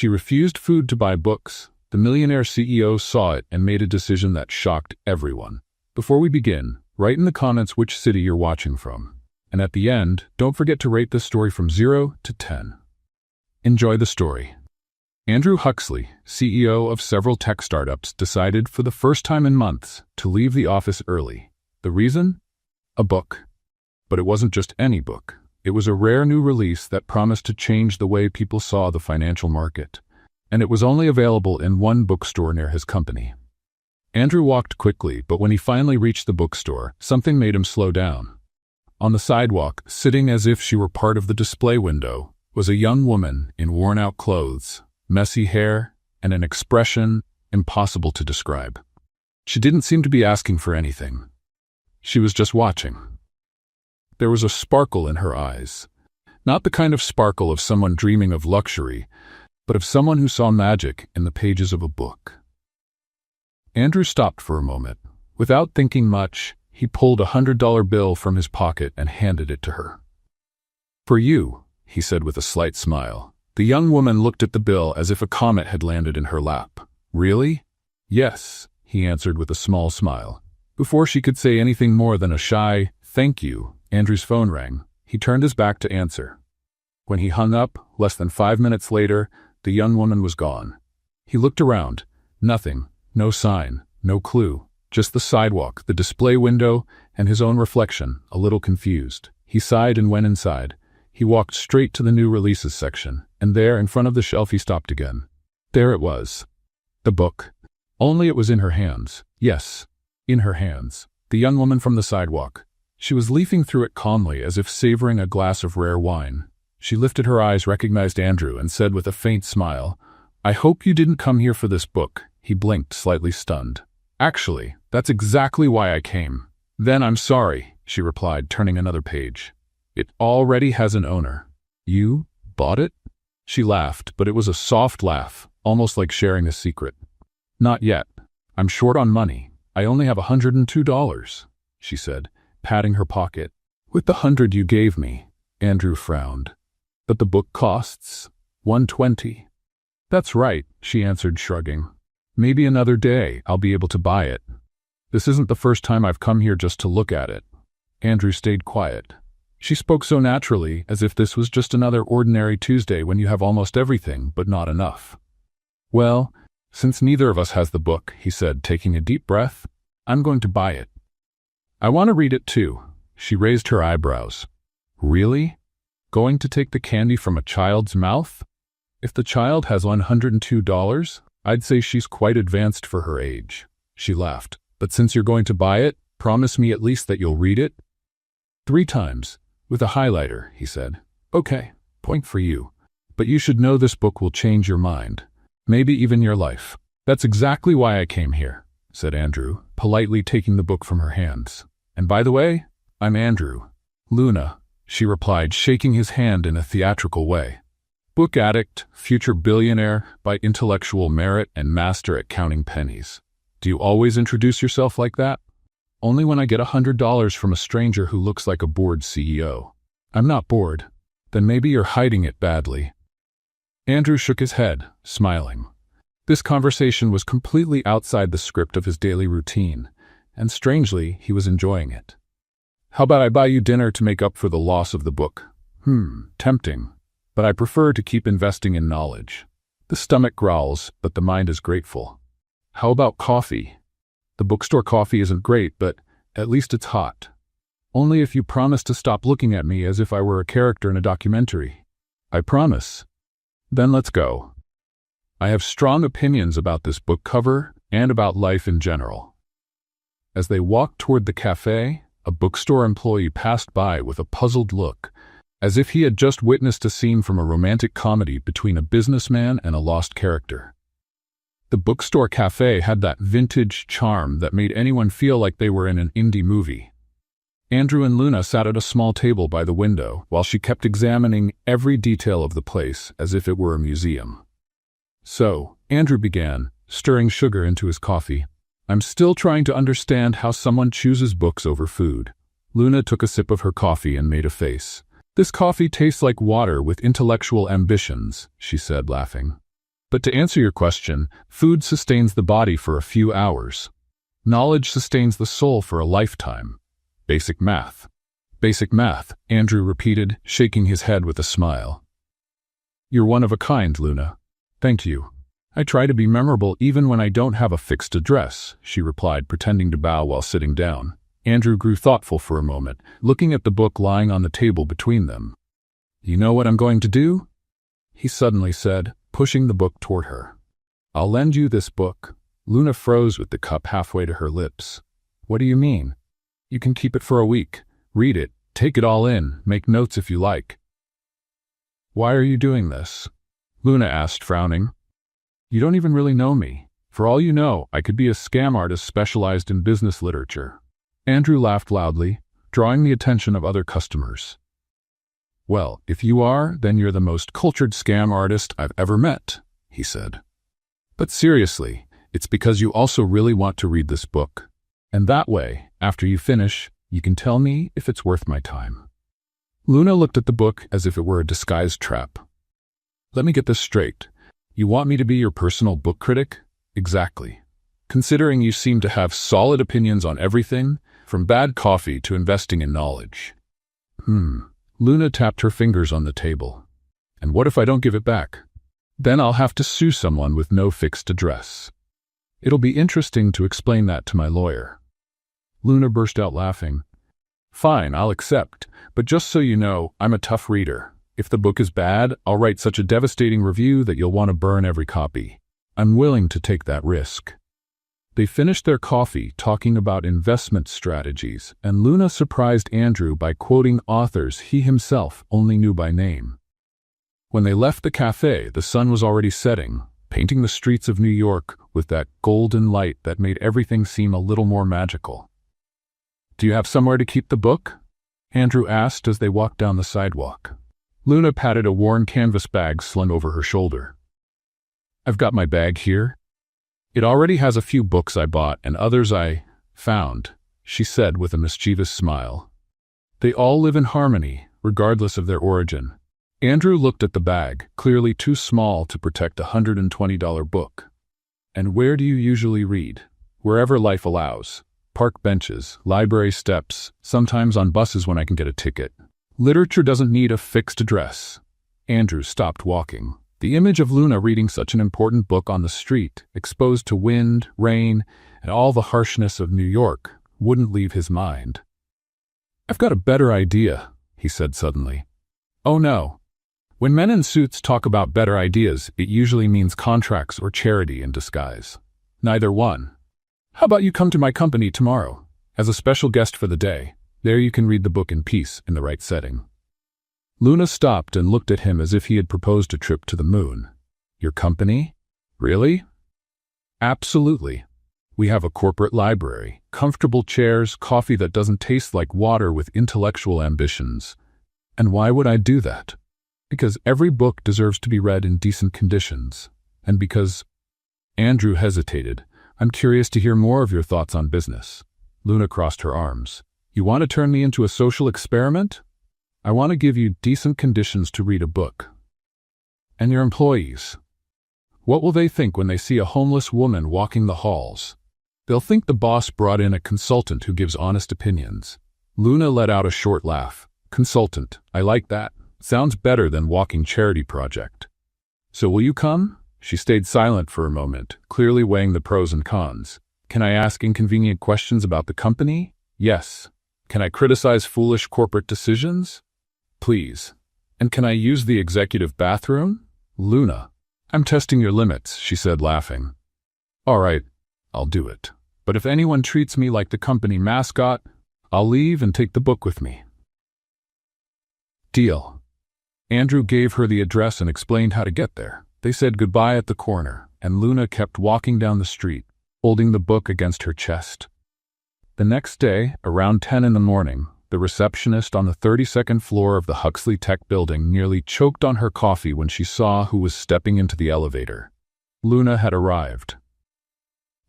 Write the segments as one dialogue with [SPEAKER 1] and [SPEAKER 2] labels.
[SPEAKER 1] She refused food to buy books. The millionaire CEO saw it and made a decision that shocked everyone. Before we begin, write in the comments which city you're watching from. And at the end, don't forget to rate this story from 0 to 10. Enjoy the story. Andrew Huxley, CEO of several tech startups, decided for the first time in months to leave the office early. The reason? A book. But it wasn't just any book. It was a rare new release that promised to change the way people saw the financial market. And it was only available in one bookstore near his company. Andrew walked quickly, but when he finally reached the bookstore, something made him slow down. On the sidewalk, sitting as if she were part of the display window, was a young woman in worn-out clothes, messy hair, and an expression impossible to describe. She didn't seem to be asking for anything. She was just watching. There was a sparkle in her eyes. Not the kind of sparkle of someone dreaming of luxury, but of someone who saw magic in the pages of a book. Andrew stopped for a moment. Without thinking much, he pulled a $100 bill from his pocket and handed it to her. "For you," he said with a slight smile. The young woman looked at the bill as if a comet had landed in her lap. "Really?" "Yes," he answered with a small smile. Before she could say anything more than a shy, "Thank you," Andrew's phone rang. He turned his back to answer. When he hung up, less than 5 minutes later, the young woman was gone. He looked around. Nothing. No sign. No clue. Just the sidewalk, the display window, and his own reflection, a little confused. He sighed and went inside. He walked straight to the new releases section, and there, in front of the shelf, he stopped again. There it was. The book. Only it was in her hands. Yes, in her hands. The young woman from the sidewalk. She was leafing through it calmly, as if savoring a glass of rare wine. She lifted her eyes, recognized Andrew, and said with a faint smile, "I hope you didn't come here for this book." He blinked, slightly stunned. "Actually, that's exactly why I came." "Then I'm sorry," she replied, turning another page. "It already has an owner." "You bought it?" She laughed, but it was a soft laugh, almost like sharing a secret. "Not yet. I'm short on money. I only have $102, she said, patting her pocket. "With the 100 you gave me," Andrew frowned. "But the book costs $120. "That's right," she answered, shrugging. "Maybe another day I'll be able to buy it. This isn't the first time I've come here just to look at it." Andrew stayed quiet. She spoke so naturally, as if this was just another ordinary Tuesday when you have almost everything, but not enough. "Well, since neither of us has the book," he said, taking a deep breath, "I'm going to buy it. I want to read it too." She raised her eyebrows. "Really? Going to take the candy from a child's mouth? If the child has $102, I'd say she's quite advanced for her age." She laughed. "But since you're going to buy it, promise me at least that you'll read it." 3 times, with a highlighter, he said. "Okay, point for you. But you should know this book will change your mind. Maybe even your life." "That's exactly why I came here," said Andrew, politely taking the book from her hands. "And by the way, I'm Andrew." "Luna," she replied, shaking his hand in a theatrical way. "Book addict, future billionaire by intellectual merit, and master at counting pennies. Do you always introduce yourself like that?" "Only when I get $100 from a stranger who looks like a bored CEO." "I'm not bored." "Then maybe you're hiding it badly." Andrew shook his head, smiling. This conversation was completely outside the script of his daily routine, and strangely, he was enjoying it. "How about I buy you dinner to make up for the loss of the book?" Tempting. But I prefer to keep investing in knowledge. The stomach growls, but the mind is grateful. "How about coffee?" "The bookstore coffee isn't great, but at least it's hot." "Only if you promise to stop looking at me as if I were a character in a documentary." "I promise." "Then let's go." I have strong opinions about this book cover and about life in general. As they walked toward the cafe, a bookstore employee passed by with a puzzled look, as if he had just witnessed a scene from a romantic comedy between a businessman and a lost character. The bookstore cafe had that vintage charm that made anyone feel like they were in an indie movie. Andrew and Luna sat at a small table by the window while she kept examining every detail of the place as if it were a museum. "So," Andrew began, stirring sugar into his coffee, "I'm still trying to understand how someone chooses books over food." Luna took a sip of her coffee and made a face. "This coffee tastes like water with intellectual ambitions," she said, laughing. But to answer your question, food sustains the body for a few hours. Knowledge sustains the soul for a lifetime. Basic math. Basic math, Andrew repeated, shaking his head with a smile. You're one of a kind, Luna. Thank you. I try to be memorable even when I don't have a fixed address, she replied, pretending to bow while sitting down. Andrew grew thoughtful for a moment, looking at the book lying on the table between them. You know what I'm going to do? He suddenly said, pushing the book toward her. I'll lend you this book. Luna froze with the cup halfway to her lips. What do you mean? You can keep it for a week. Read it, take it all in, make notes if you like. Why are you doing this? Luna asked, frowning. You don't even really know me. For all you know, I could be a scam artist specialized in business literature. Andrew laughed loudly, drawing the attention of other customers. Well, if you are, then you're the most cultured scam artist I've ever met, he said. But seriously, it's because you also really want to read this book. And that way, after you finish, you can tell me if it's worth my time. Luna looked at the book as if it were a disguised trap. Let me get this straight. You want me to be your personal book critic? Exactly. Considering you seem to have solid opinions on everything, from bad coffee to investing in knowledge. Luna tapped her fingers on the table. And what if I don't give it back? Then I'll have to sue someone with no fixed address. It'll be interesting to explain that to my lawyer. Luna burst out laughing. Fine, I'll accept, but just so you know, I'm a tough reader. If the book is bad, I'll write such a devastating review that you'll want to burn every copy. I'm willing to take that risk. They finished their coffee talking about investment strategies, and Luna surprised Andrew by quoting authors he himself only knew by name. When they left the cafe, the sun was already setting, painting the streets of New York with that golden light that made everything seem a little more magical. Do you have somewhere to keep the book? Andrew asked as they walked down the sidewalk. Luna patted a worn canvas bag slung over her shoulder. I've got my bag here. It already has a few books I bought and others I found, she said with a mischievous smile. They all live in harmony, regardless of their origin. Andrew looked at the bag, clearly too small to protect a $120 book. And where do you usually read? Wherever life allows. Park benches, library steps, sometimes on buses when I can get a ticket. Literature doesn't need a fixed address. Andrew stopped walking. The image of Luna reading such an important book on the street, exposed to wind, rain, and all the harshness of New York, wouldn't leave his mind. I've got a better idea, he said suddenly. Oh no. When men in suits talk about better ideas, it usually means contracts or charity in disguise. Neither one. How about you come to my company tomorrow, as a special guest for the day? There you can read the book in peace in the right setting. Luna stopped and looked at him as if he had proposed a trip to the moon. Your company? Really? Absolutely. We have a corporate library, comfortable chairs, coffee that doesn't taste like water with intellectual ambitions. And why would I do that? Because every book deserves to be read in decent conditions. And because... Andrew hesitated. I'm curious to hear more of your thoughts on business. Luna crossed her arms. You want to turn me into a social experiment? I want to give you decent conditions to read a book. And your employees? What will they think when they see a homeless woman walking the halls? They'll think the boss brought in a consultant who gives honest opinions. Luna let out a short laugh. Consultant, I like that. Sounds better than walking charity project. So will you come? She stayed silent for a moment, clearly weighing the pros and cons. Can I ask inconvenient questions about the company? Yes. Can I criticize foolish corporate decisions? Please. And can I use the executive bathroom? Luna. I'm testing your limits, she said, laughing. All right, I'll do it. But if anyone treats me like the company mascot, I'll leave and take the book with me. Deal. Andrew gave her the address and explained how to get there. They said goodbye at the corner, and Luna kept walking down the street, holding the book against her chest. The next day, around 10 in the morning, the receptionist on the 32nd floor of the Huxley Tech building nearly choked on her coffee when she saw who was stepping into the elevator. Luna had arrived.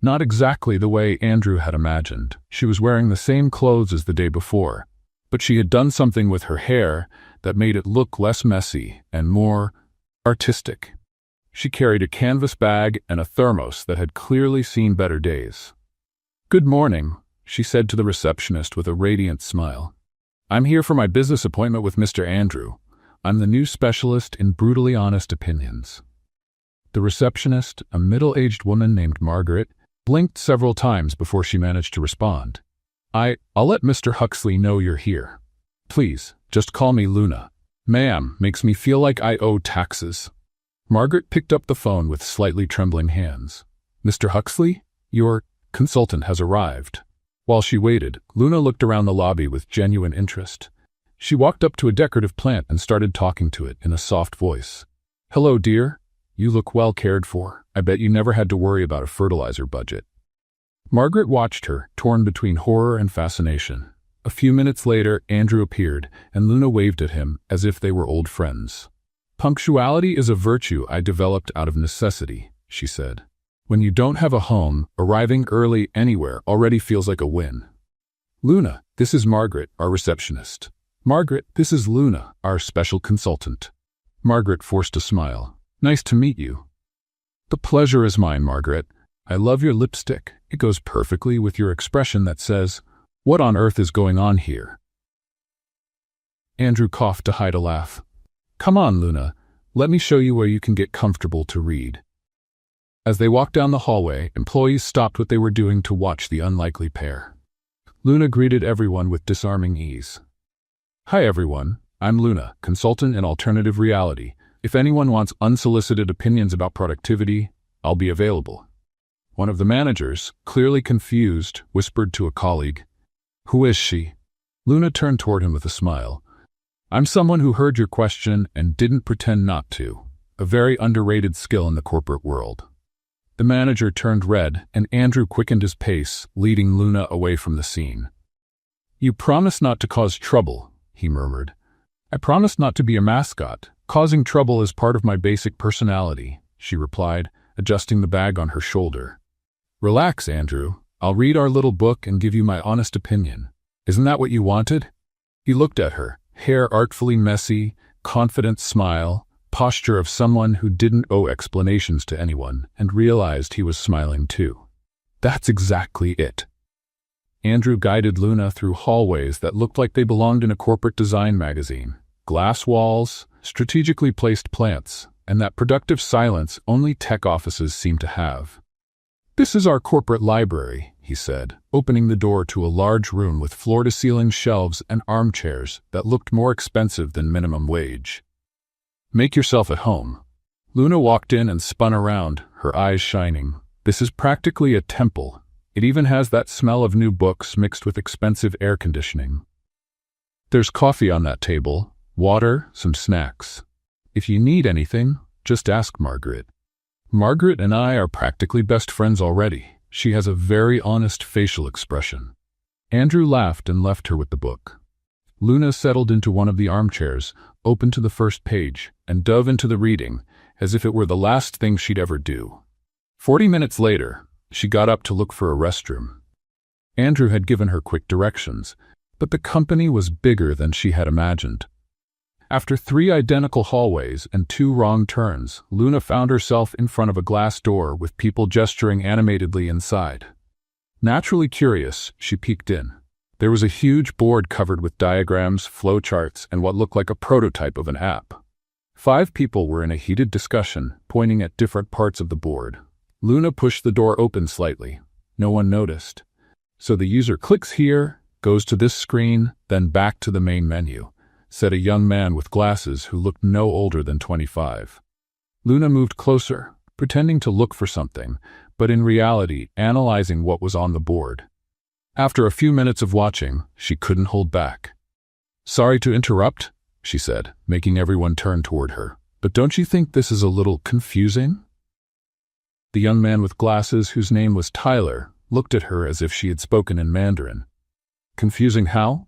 [SPEAKER 1] Not exactly the way Andrew had imagined. She was wearing the same clothes as the day before, but she had done something with her hair that made it look less messy and more artistic. She carried a canvas bag and a thermos that had clearly seen better days. "Good morning," she said to the receptionist with a radiant smile. "I'm here for my business appointment with Mr. Andrew. I'm the new specialist in brutally honest opinions." The receptionist, a middle-aged woman named Margaret, blinked several times before she managed to respond. I'll let Mr. Huxley know you're here. Please, just call me Luna. Ma'am, makes me feel like I owe taxes." Margaret picked up the phone with slightly trembling hands. "Mr. Huxley, your consultant has arrived." While she waited, Luna looked around the lobby with genuine interest. She walked up to a decorative plant and started talking to it in a soft voice. "Hello, dear. You look well cared for. I bet you never had to worry about a fertilizer budget." Margaret watched her, torn between horror and fascination. A few minutes later, Andrew appeared, and Luna waved at him as if they were old friends. "Punctuality is a virtue I developed out of necessity," she said. "When you don't have a home, arriving early anywhere already feels like a win." "Luna, this is Margaret, our receptionist." "Margaret, this is Luna, our special consultant." Margaret forced a smile. "Nice to meet you." "The pleasure is mine, Margaret. I love your lipstick. It goes perfectly with your expression that says, 'What on earth is going on here?'" Andrew coughed to hide a laugh. "Come on, Luna. Let me show you where you can get comfortable to read." As they walked down the hallway, employees stopped what they were doing to watch the unlikely pair. Luna greeted everyone with disarming ease. "Hi everyone, I'm Luna, consultant in alternative reality. If anyone wants unsolicited opinions about productivity, I'll be available." One of the managers, clearly confused, whispered to a colleague, "Who is she?" Luna turned toward him with a smile. "I'm someone who heard your question and didn't pretend not to. A very underrated skill in the corporate world." The manager turned red, and Andrew quickened his pace, leading Luna away from the scene. "You promised not to cause trouble," he murmured. "I promised not to be a mascot. Causing trouble is part of my basic personality," she replied, adjusting the bag on her shoulder. "Relax, Andrew. I'll read our little book and give you my honest opinion. Isn't that what you wanted?" He looked at her, hair artfully messy, confident smile, posture of someone who didn't owe explanations to anyone, and realized he was smiling too. "That's exactly it." Andrew guided Luna through hallways that looked like they belonged in a corporate design magazine. Glass walls, strategically placed plants, and that productive silence only tech offices seem to have. "This is our corporate library," he said, opening the door to a large room with floor-to-ceiling shelves and armchairs that looked more expensive than minimum wage. "Make yourself at home." Luna walked in and spun around, her eyes shining. "This is practically a temple. It even has that smell of new books mixed with expensive air conditioning. There's coffee on that table, water, some snacks. If you need anything, just ask Margaret. Margaret and I are practically best friends already. She has a very honest facial expression." Andrew laughed and left her with the book. Luna settled into one of the armchairs, opened to the first page, and dove into the reading, as if it were the last thing she'd ever do. 40 minutes later, she got up to look for a restroom. Andrew had given her quick directions, but the company was bigger than she had imagined. After 3 identical hallways and 2 wrong turns, Luna found herself in front of a glass door with people gesturing animatedly inside. Naturally curious, she peeked in. There was a huge board covered with diagrams, flowcharts, and what looked like a prototype of an app. 5 people were in a heated discussion, pointing at different parts of the board. Luna pushed the door open slightly. No one noticed. "So the user clicks here, goes to this screen, then back to the main menu," said a young man with glasses who looked no older than 25. Luna moved closer, pretending to look for something, but in reality analyzing what was on the board. After a few minutes of watching, she couldn't hold back. "Sorry to interrupt," she said, making everyone turn toward her. "But don't you think this is a little confusing?" The young man with glasses, whose name was Tyler, looked at her as if she had spoken in Mandarin. "Confusing how?"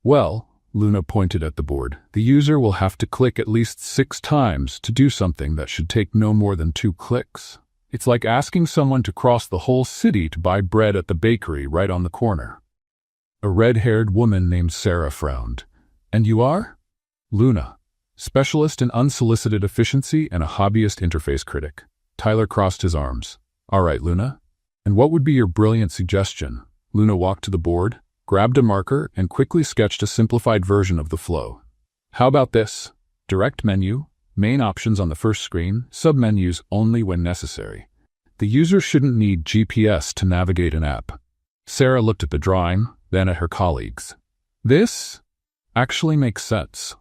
[SPEAKER 1] "Well," Luna pointed at the board, "the user will have to click at least 6 times to do something that should take no more than 2 clicks. It's like asking someone to cross the whole city to buy bread at the bakery right on the corner." A red-haired woman named Sarah frowned. "And you are?" "Luna." Specialist in unsolicited efficiency and a hobbyist interface critic. Tyler crossed his arms. All right, Luna. And what would be your brilliant suggestion? Luna walked to the board, grabbed a marker, and quickly sketched a simplified version of the flow. How about this? Direct menu, main options on the first screen, submenus only when necessary. The user shouldn't need GPS to navigate an app. Sarah looked at the drawing, then at her colleagues. This actually makes sense.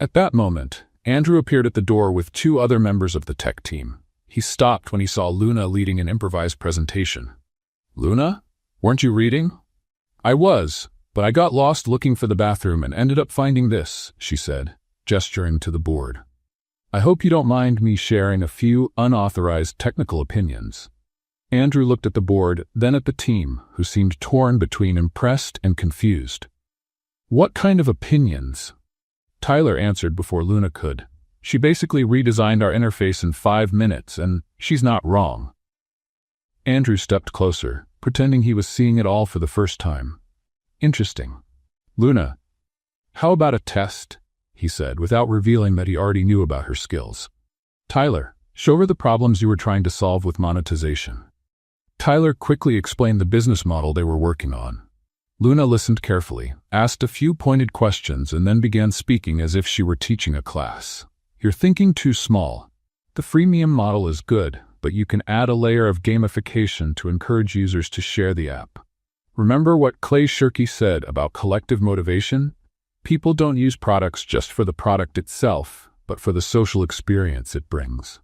[SPEAKER 1] At that moment, Andrew appeared at the door with two other members of the tech team. He stopped when he saw Luna leading an improvised presentation. Luna? Weren't you reading? I was, but I got lost looking for the bathroom and ended up finding this, she said, gesturing to the board. I hope you don't mind me sharing a few unauthorized technical opinions. Andrew looked at the board, then at the team, who seemed torn between impressed and confused. What kind of opinions? Tyler answered before Luna could. She basically redesigned our interface in 5 minutes, and she's not wrong. Andrew stepped closer, pretending he was seeing it all for the first time. Interesting. Luna, how about a test? He said, without revealing that he already knew about her skills. Tyler, show her the problems you were trying to solve with monetization. Tyler quickly explained the business model they were working on. Luna listened carefully, asked a few pointed questions, and then began speaking as if she were teaching a class. You're thinking too small. The freemium model is good, but you can add a layer of gamification to encourage users to share the app. Remember what Clay Shirky said about collective motivation? People don't use products just for the product itself, but for the social experience it brings.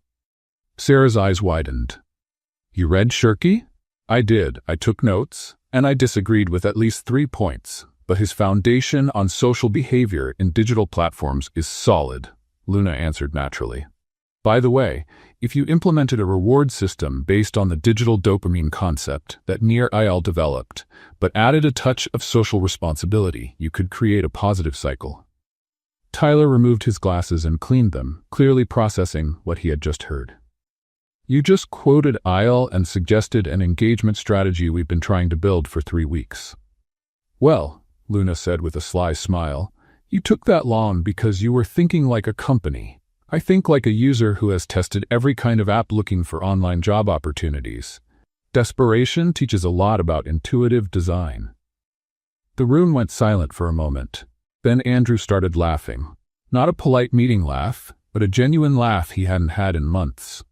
[SPEAKER 1] Sarah's eyes widened. You read Shirky? I did. I took notes, and I disagreed with at least 3 points, but his foundation on social behavior in digital platforms is solid, Luna answered naturally. By the way, if you implemented a reward system based on the digital dopamine concept that Nir Eyal developed, but added a touch of social responsibility, you could create a positive cycle. Tyler removed his glasses and cleaned them, clearly processing what he had just heard. You just quoted Eyal and suggested an engagement strategy we've been trying to build for 3 weeks. Well, Luna said with a sly smile, you took that long because you were thinking like a company. I think like a user who has tested every kind of app looking for online job opportunities. Desperation teaches a lot about intuitive design. The room went silent for a moment. Then Andrew started laughing. Not a polite meeting laugh, but a genuine laugh he hadn't had in months.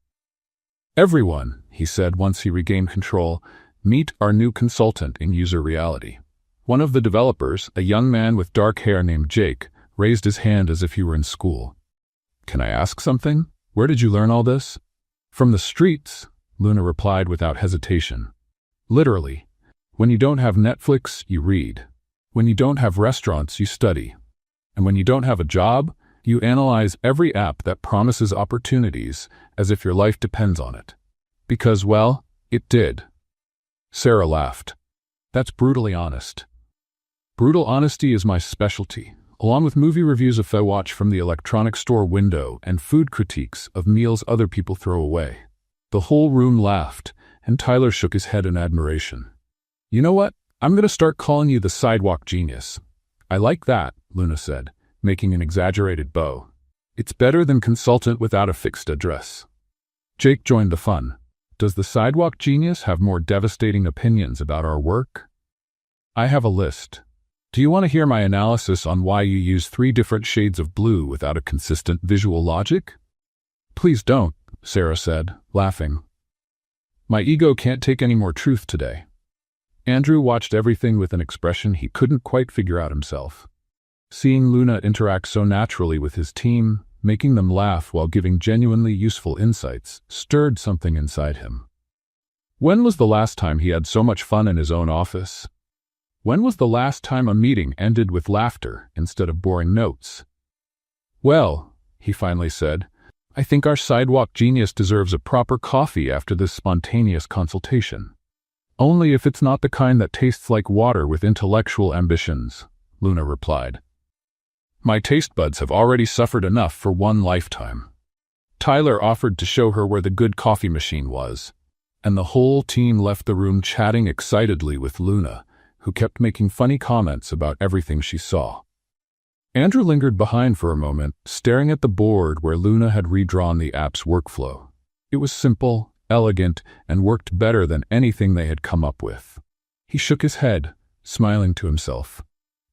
[SPEAKER 1] Everyone, he said once he regained control, meet our new consultant in user reality. One of the developers, a young man with dark hair named Jake, raised his hand as if he were in school. Can I ask something? Where did you learn all this? From the streets, Luna replied without hesitation. Literally. When you don't have Netflix, you read. When you don't have restaurants, you study. And when you don't have a job, you analyze every app that promises opportunities as if your life depends on it. Because, well, it did. Sarah laughed. That's brutally honest. Brutal honesty is my specialty, along with movie reviews I watch from the electronics store window and food critiques of meals other people throw away. The whole room laughed, and Tyler shook his head in admiration. You know what? I'm going to start calling you the sidewalk genius. I like that, Luna said, making an exaggerated bow. It's better than consultant without a fixed address. Jake joined the fun. Does the sidewalk genius have more devastating opinions about our work? I have a list. Do you want to hear my analysis on why you use 3 different shades of blue without a consistent visual logic? Please don't, Sarah said, laughing. My ego can't take any more truth today. Andrew watched everything with an expression he couldn't quite figure out himself. Seeing Luna interact so naturally with his team, making them laugh while giving genuinely useful insights, stirred something inside him. When was the last time he had so much fun in his own office? When was the last time a meeting ended with laughter instead of boring notes? Well, he finally said, I think our sidewalk genius deserves a proper coffee after this spontaneous consultation. Only if it's not the kind that tastes like water with intellectual ambitions, Luna replied. My taste buds have already suffered enough for one lifetime. Tyler offered to show her where the good coffee machine was, and the whole team left the room chatting excitedly with Luna, who kept making funny comments about everything she saw. Andrew lingered behind for a moment, staring at the board where Luna had redrawn the app's workflow. It was simple, elegant, and worked better than anything they had come up with. He shook his head, smiling to himself.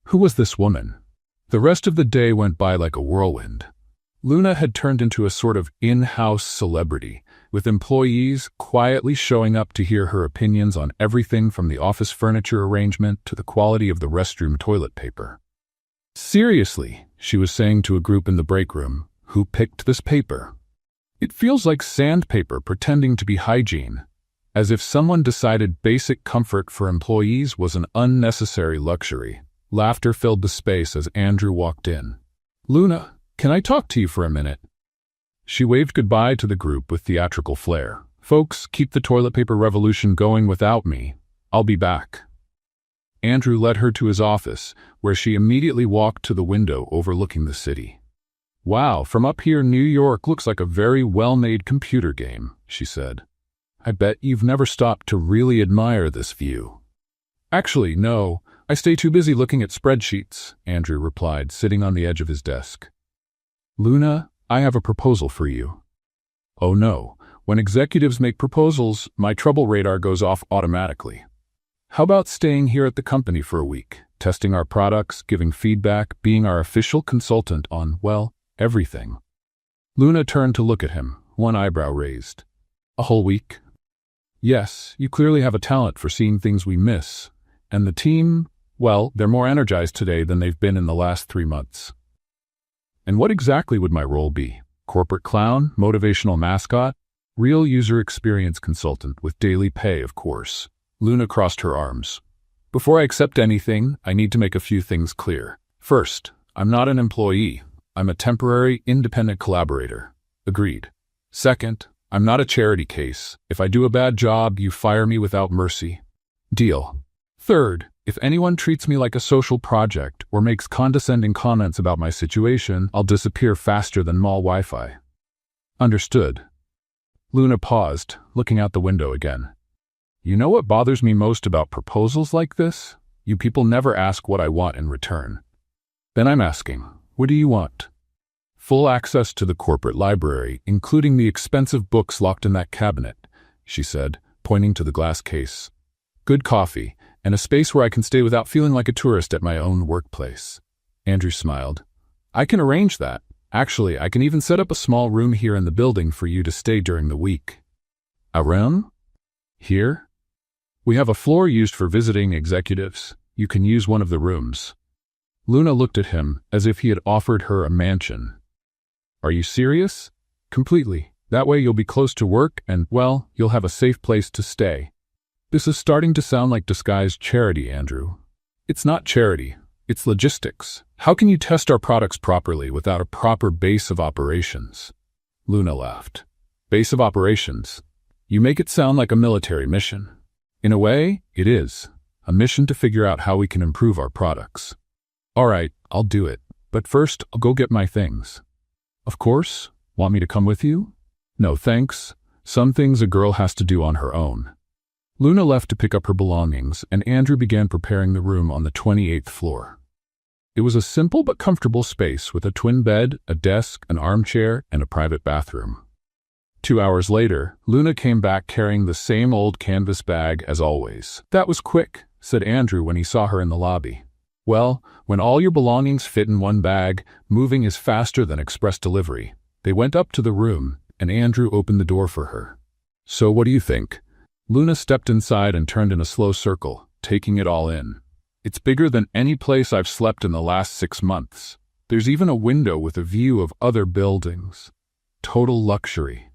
[SPEAKER 1] Who was this woman? The rest of the day went by like a whirlwind. Luna had turned into a sort of in-house celebrity, with employees quietly showing up to hear her opinions on everything from the office furniture arrangement to the quality of the restroom toilet paper. Seriously, she was saying to a group in the break room, who picked this paper? It feels like sandpaper pretending to be hygiene, as if someone decided basic comfort for employees was an unnecessary luxury. Laughter filled the space as Andrew walked in. Luna, can I talk to you for a minute? She waved goodbye to the group with theatrical flair. Folks, keep the toilet paper revolution going without me. I'll be back. Andrew led her to his office, where she immediately walked to the window overlooking the city. Wow, from up here New York looks like a very well-made computer game, she said. I bet you've never stopped to really admire this view. Actually, no, I stay too busy looking at spreadsheets, Andrew replied, sitting on the edge of his desk. Luna, I have a proposal for you. Oh no, when executives make proposals, my trouble radar goes off automatically. How about staying here at the company for a week, testing our products, giving feedback, being our official consultant on, well, everything? Luna turned to look at him, one eyebrow raised. A whole week? Yes, you clearly have a talent for seeing things we miss. And the team, well, they're more energized today than they've been in the last 3 months. And what exactly would my role be? Corporate clown? Motivational mascot? Real user experience consultant with daily pay, of course. Luna crossed her arms. Before I accept anything, I need to make a few things clear. First, I'm not an employee. I'm a temporary, independent collaborator. Agreed. Second, I'm not a charity case. If I do a bad job, you fire me without mercy. Deal. Third, if anyone treats me like a social project or makes condescending comments about my situation, I'll disappear faster than mall Wi-Fi. Understood. Luna paused, looking out the window again. You know what bothers me most about proposals like this? You people never ask what I want in return. Then I'm asking, what do you want? Full access to the corporate library, including the expensive books locked in that cabinet, she said, pointing to the glass case. Good coffee, and a space where I can stay without feeling like a tourist at my own workplace. Andrew smiled. I can arrange that. Actually, I can even set up a small room here in the building for you to stay during the week. A room? Here? We have a floor used for visiting executives. You can use one of the rooms. Luna looked at him as if he had offered her a mansion. Are you serious? Completely. That way you'll be close to work and, well, you'll have a safe place to stay. This is starting to sound like disguised charity, Andrew. It's not charity. It's logistics. How can you test our products properly without a proper base of operations? Luna laughed. Base of operations? You make it sound like a military mission. In a way, it is. A mission to figure out how we can improve our products. All right, I'll do it. But first, I'll go get my things. Of course. Want me to come with you? No, thanks. Some things a girl has to do on her own. Luna left to pick up her belongings, and Andrew began preparing the room on the 28th floor. It was a simple but comfortable space with a twin bed, a desk, an armchair, and a private bathroom. 2 hours later, Luna came back carrying the same old canvas bag as always. That was quick, said Andrew when he saw her in the lobby. Well, when all your belongings fit in one bag, moving is faster than express delivery. They went up to the room, and Andrew opened the door for her. So what do you think? Luna stepped inside and turned in a slow circle, taking it all in. It's bigger than any place I've slept in the last 6 months. There's even a window with a view of other buildings. Total luxury.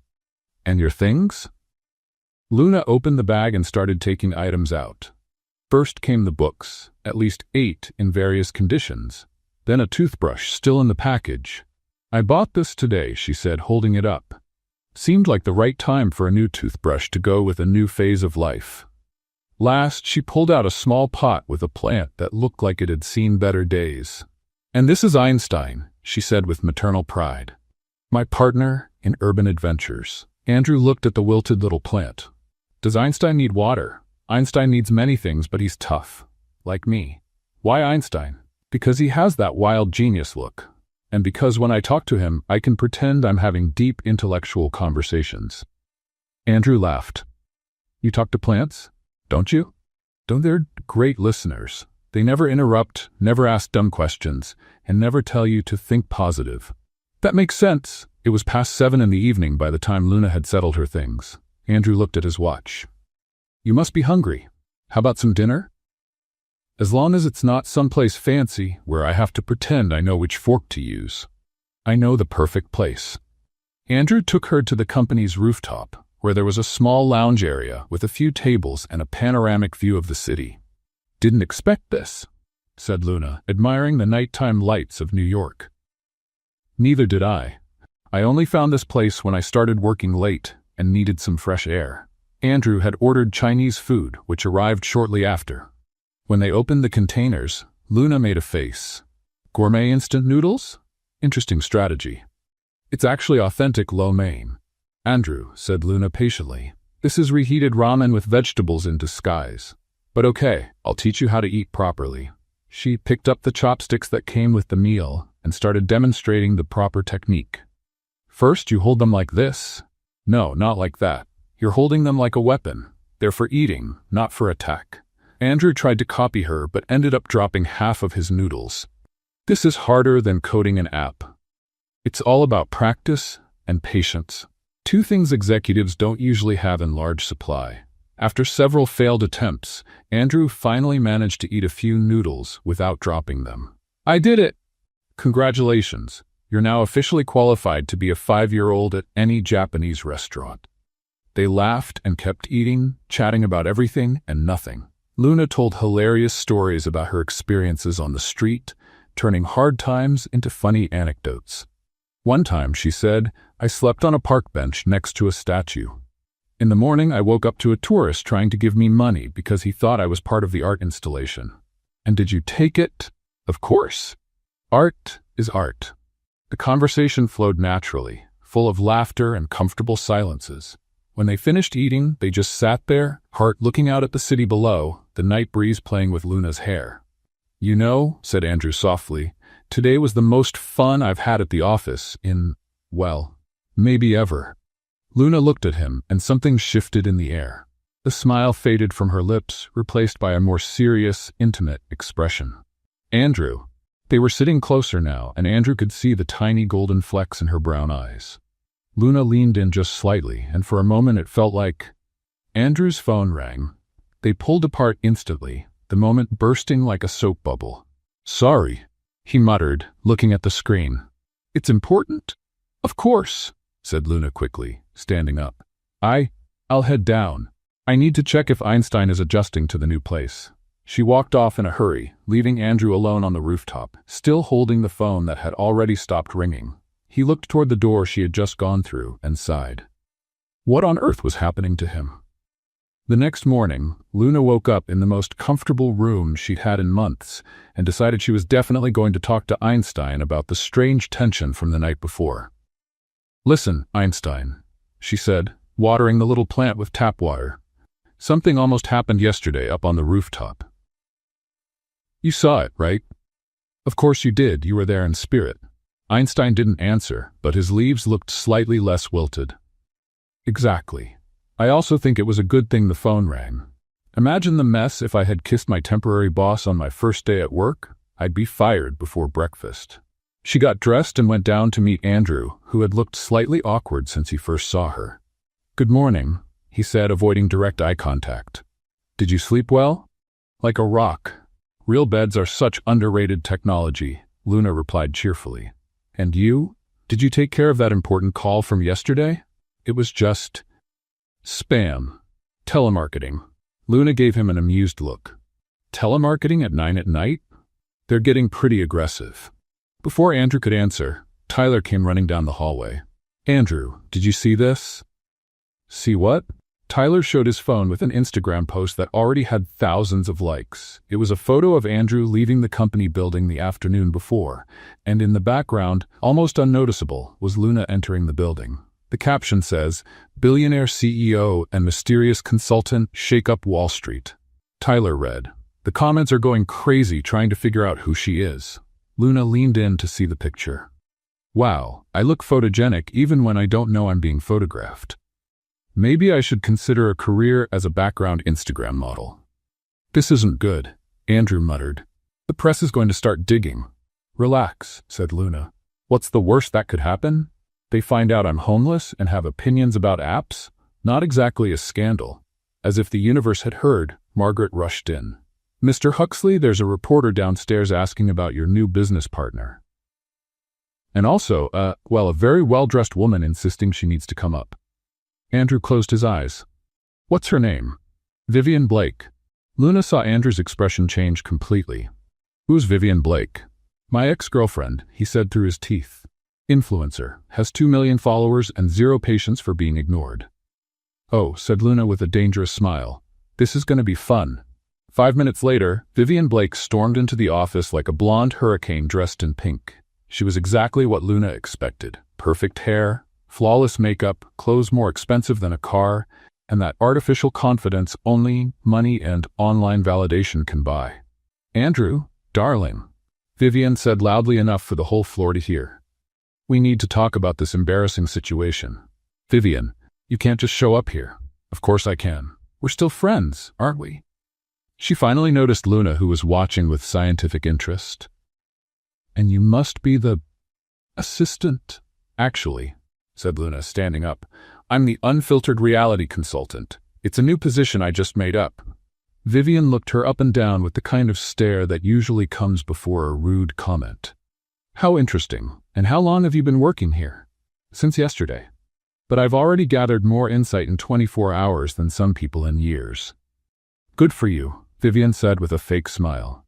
[SPEAKER 1] And your things? Luna opened the bag and started taking items out. First came the books, at least 8 in various conditions. Then a toothbrush still in the package. I bought this today, she said, holding it up. Seemed like the right time for a new toothbrush to go with a new phase of life. Last, she pulled out a small pot with a plant that looked like it had seen better days. And this is Einstein, she said with maternal pride. My partner in urban adventures. Andrew looked at the wilted little plant. Does Einstein need water? Einstein needs many things, but he's tough. Like me. Why Einstein? Because he has that wild genius look. And because when I talk to him, I can pretend I'm having deep intellectual conversations. Andrew laughed. You talk to plants, don't you? Don't they? They're great listeners. They never interrupt, never ask dumb questions, and never tell you to think positive. That makes sense. It was past 7 in the evening by the time Luna had settled her things. Andrew looked at his watch. You must be hungry. How about some dinner? As long as it's not someplace fancy where I have to pretend I know which fork to use. I know the perfect place. Andrew took her to the company's rooftop, where there was a small lounge area with a few tables and a panoramic view of the city. Didn't expect this, said Luna, admiring the nighttime lights of New York. Neither did I. I only found this place when I started working late and needed some fresh air. Andrew had ordered Chinese food, which arrived shortly after. When they opened the containers, Luna made a face. Gourmet instant noodles? Interesting strategy. It's actually authentic lo mein. Andrew, said Luna patiently. This is reheated ramen with vegetables in disguise. But okay, I'll teach you how to eat properly. She picked up the chopsticks that came with the meal and started demonstrating the proper technique. First, you hold them like this. No, not like that. You're holding them like a weapon. They're for eating, not for attack. Andrew tried to copy her but ended up dropping half of his noodles. This is harder than coding an app. It's all about practice and patience. 2 things executives don't usually have in large supply. After several failed attempts, Andrew finally managed to eat a few noodles without dropping them. I did it! Congratulations. You're now officially qualified to be a 5-year-old at any Japanese restaurant. They laughed and kept eating, chatting about everything and nothing. Luna told hilarious stories about her experiences on the street, turning hard times into funny anecdotes. One time, she said, I slept on a park bench next to a statue. In the morning, I woke up to a tourist trying to give me money because he thought I was part of the art installation. And did you take it? Of course. Art is art. The conversation flowed naturally, full of laughter and comfortable silences. When they finished eating, they just sat there, Hart looking out at the city below, the night breeze playing with Luna's hair. You know, said Andrew softly, today was the most fun I've had at the office in, well, maybe ever. Luna looked at him, and something shifted in the air. The smile faded from her lips, replaced by a more serious, intimate expression. Andrew. They were sitting closer now, and Andrew could see the tiny golden flecks in her brown eyes. Luna leaned in just slightly, and for a moment it felt like... Andrew's phone rang. They pulled apart instantly, the moment bursting like a soap bubble. Sorry, he muttered, looking at the screen. It's important? Of course, said Luna quickly, standing up. I'll head down. I need to check if Einstein is adjusting to the new place. She walked off in a hurry, leaving Andrew alone on the rooftop, still holding the phone that had already stopped ringing. He looked toward the door she had just gone through and sighed. What on earth was happening to him? The next morning, Luna woke up in the most comfortable room she'd had in months and decided she was definitely going to talk to Einstein about the strange tension from the night before. Listen, Einstein, she said, watering the little plant with tap water. Something almost happened yesterday up on the rooftop. You saw it, right? Of course you did, you were there in spirit. Einstein didn't answer, but his leaves looked slightly less wilted. Exactly. I also think it was a good thing the phone rang. Imagine the mess if I had kissed my temporary boss on my first day at work. I'd be fired before breakfast. She got dressed and went down to meet Andrew, who had looked slightly awkward since he first saw her. Good morning, he said, avoiding direct eye contact. Did you sleep well? Like a rock. Real beds are such underrated technology, Luna replied cheerfully. And you? Did you take care of that important call from yesterday? It was just... spam. Telemarketing. Luna gave him an amused look. Telemarketing at 9 at night? They're getting pretty aggressive. Before Andrew could answer, Tyler came running down the hallway. Andrew, did you see this? See what? Tyler showed his phone with an Instagram post that already had thousands of likes. It was a photo of Andrew leaving the company building the afternoon before, and in the background, almost unnoticeable, was Luna entering the building. The caption says, "Billionaire CEO and mysterious consultant shake up Wall Street." Tyler read, The comments are going crazy trying to figure out who she is. Luna leaned in to see the picture. Wow, I look photogenic even when I don't know I'm being photographed. Maybe I should consider a career as a background Instagram model. This isn't good, Andrew muttered. The press is going to start digging. Relax, said Luna. What's the worst that could happen? They find out I'm homeless and have opinions about apps? Not exactly a scandal. As if the universe had heard, Margaret rushed in. Mr. Huxley, there's a reporter downstairs asking about your new business partner. And also, a very well-dressed woman insisting she needs to come up. Andrew closed his eyes. What's her name? Vivian Blake. Luna saw Andrew's expression change completely. Who's Vivian Blake? My ex-girlfriend, he said through his teeth. Influencer, has 2 million followers and 0 patience for being ignored. Oh, said Luna with a dangerous smile. This is going to be fun. 5 minutes later, Vivian Blake stormed into the office like a blonde hurricane dressed in pink. She was exactly what Luna expected. Perfect hair, flawless makeup, clothes more expensive than a car, and that artificial confidence only money and online validation can buy. Andrew, darling, Vivian said loudly enough for the whole floor to hear. We need to talk about this embarrassing situation. Vivian, you can't just show up here. Of course I can. We're still friends, aren't we? She finally noticed Luna, who was watching with scientific interest. And you must be the assistant. Actually, said Luna, standing up, I'm the unfiltered reality consultant. It's a new position I just made up. Vivian looked her up and down with the kind of stare that usually comes before a rude comment. How interesting. And how long have you been working here? Since yesterday. But I've already gathered more insight in 24 hours than some people in years. Good for you, Vivian said with a fake smile.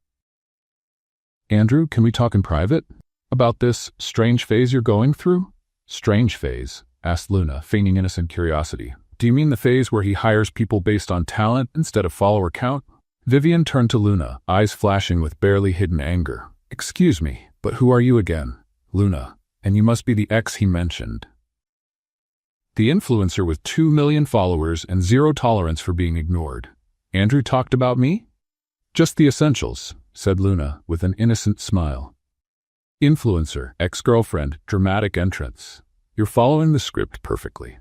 [SPEAKER 1] Andrew, can we talk in private? About this strange phase you're going through? Strange phase? Asked Luna, feigning innocent curiosity. Do you mean the phase where he hires people based on talent instead of follower count? Vivian turned to Luna, eyes flashing with barely hidden anger. Excuse me, but who are you again? Luna, and you must be the ex he mentioned. The influencer with 2 million followers and 0 tolerance for being ignored. Andrew talked about me? Just the essentials, said Luna with an innocent smile. Influencer, ex-girlfriend, dramatic entrance. You're following the script perfectly.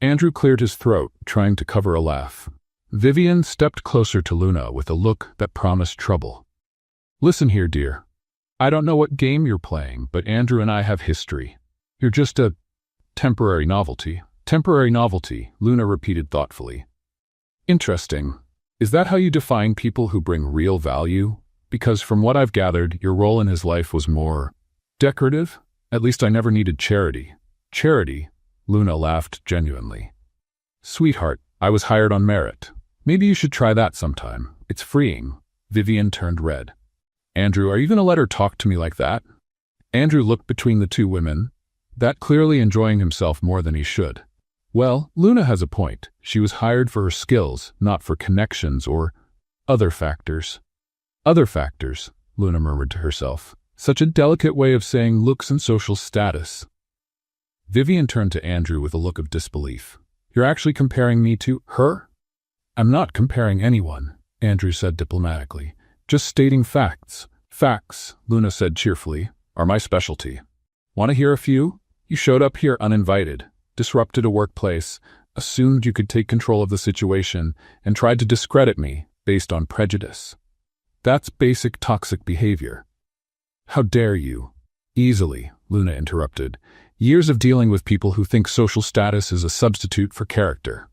[SPEAKER 1] Andrew cleared his throat, trying to cover a laugh. Vivian stepped closer to Luna with a look that promised trouble. Listen here, dear. I don't know what game you're playing, but Andrew and I have history. You're just a temporary novelty. Temporary novelty, Luna repeated thoughtfully. Interesting. Is that how you define people who bring real value? Because from what I've gathered, your role in his life was more decorative? At least I never needed charity. Charity? Luna laughed genuinely. Sweetheart, I was hired on merit. Maybe you should try that sometime. It's freeing. Vivian turned red. Andrew, are you going to let her talk to me like that? Andrew looked between the two women, that clearly enjoying himself more than he should. Well, Luna has a point. She was hired for her skills, not for connections or other factors. Other factors, Luna murmured to herself. Such a delicate way of saying looks and social status. Vivian turned to Andrew with a look of disbelief. You're actually comparing me to her? I'm not comparing anyone, Andrew said diplomatically. Just stating facts. Facts, Luna said cheerfully, are my specialty. Want to hear a few? You showed up here uninvited, disrupted a workplace, assumed you could take control of the situation, and tried to discredit me based on prejudice. That's basic toxic behavior. How dare you? Easily, Luna interrupted. Years of dealing with people who think social status is a substitute for character.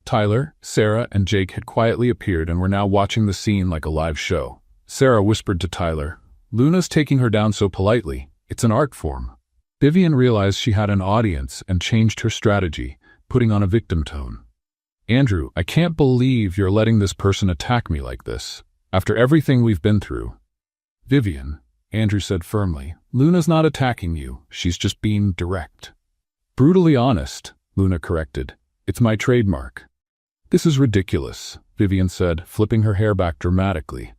[SPEAKER 1] Tyler, Sarah, and Jake had quietly appeared and were now watching the scene like a live show. Sarah whispered to Tyler, Luna's taking her down so politely. It's an art form. Vivian realized she had an audience and changed her strategy, putting on a victim tone. Andrew, I can't believe you're letting this person attack me like this. After everything we've been through. Vivian, Andrew said firmly, Luna's not attacking you. She's just being direct. Brutally honest, Luna corrected. It's my trademark. This is ridiculous, Vivian said, flipping her hair back dramatically.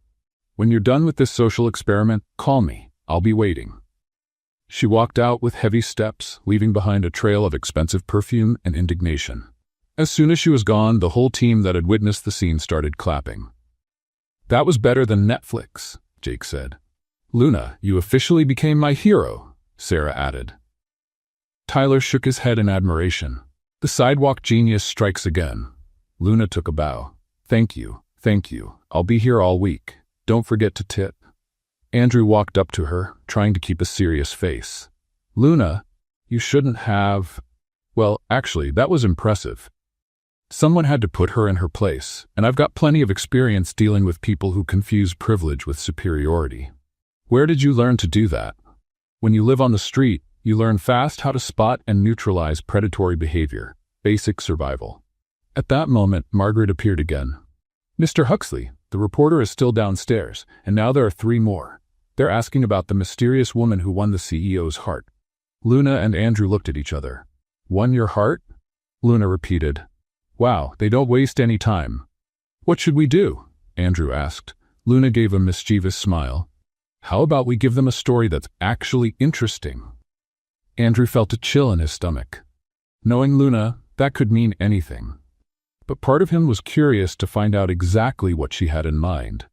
[SPEAKER 1] When you're done with this social experiment, call me. I'll be waiting. She walked out with heavy steps, leaving behind a trail of expensive perfume and indignation. As soon as she was gone, the whole team that had witnessed the scene started clapping. That was better than Netflix, Jake said. Luna, you officially became my hero, Sarah added. Tyler shook his head in admiration. The sidewalk genius strikes again. Luna took a bow. Thank you. I'll be here all week. Don't forget to tip. Andrew walked up to her, trying to keep a serious face. Luna, you shouldn't have… Well, actually, that was impressive. Someone had to put her in her place, and I've got plenty of experience dealing with people who confuse privilege with superiority. Where did you learn to do that? When you live on the street, you learn fast how to spot and neutralize predatory behavior, basic survival. At that moment, Margaret appeared again. Mr. Huxley, the reporter is still downstairs, and now there are 3 more. They're asking about the mysterious woman who won the CEO's heart. Luna and Andrew looked at each other. Won your heart? Luna repeated. Wow, they don't waste any time. What should we do? Andrew asked. Luna gave a mischievous smile. How about we give them a story that's actually interesting? Andrew felt a chill in his stomach. Knowing Luna, that could mean anything. But part of him was curious to find out exactly what she had in mind.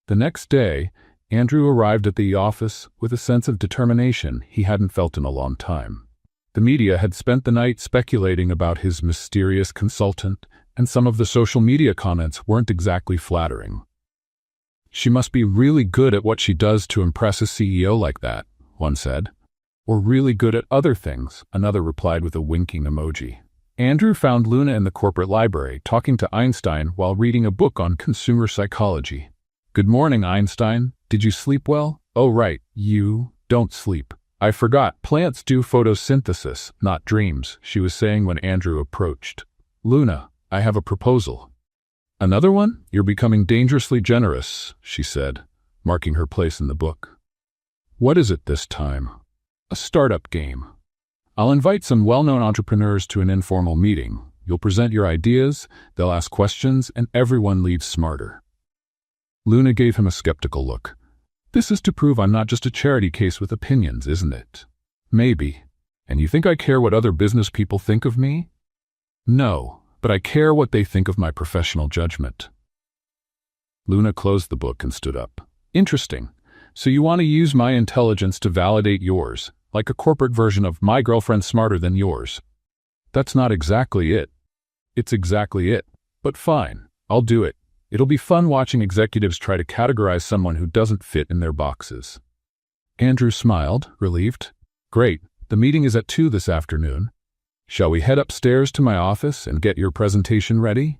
[SPEAKER 1] The next day, Andrew arrived at the office with a sense of determination he hadn't felt in a long time. The media had spent the night speculating about his mysterious consultant, and some of the social media comments weren't exactly flattering. She must be really good at what she does to impress a CEO like that, one said. Or really good at other things, another replied with a winking emoji. Andrew found Luna in the corporate library talking to Einstein while reading a book on consumer psychology. Good morning, Einstein. Did you sleep well? Oh, right, you don't sleep. I forgot, plants do photosynthesis, not dreams, she was saying when Andrew approached. Luna, I have a proposal. Another one? You're becoming dangerously generous, she said, marking her place in the book. What is it this time? A startup game. I'll invite some well-known entrepreneurs to an informal meeting. You'll present your ideas, they'll ask questions, and everyone leaves smarter. Luna gave him a skeptical look. This is to prove I'm not just a charity case with opinions, isn't it? Maybe. And you think I care what other business people think of me? No, but I care what they think of my professional judgment. Luna closed the book and stood up. Interesting. So you want to use my intelligence to validate yours, like a corporate version of my girlfriend's smarter than yours. That's not exactly it. It's exactly it. But fine, I'll do it. It'll be fun watching executives try to categorize someone who doesn't fit in their boxes. Andrew smiled, relieved. Great, the meeting is at 2 this afternoon. Shall we head upstairs to my office and get your presentation ready?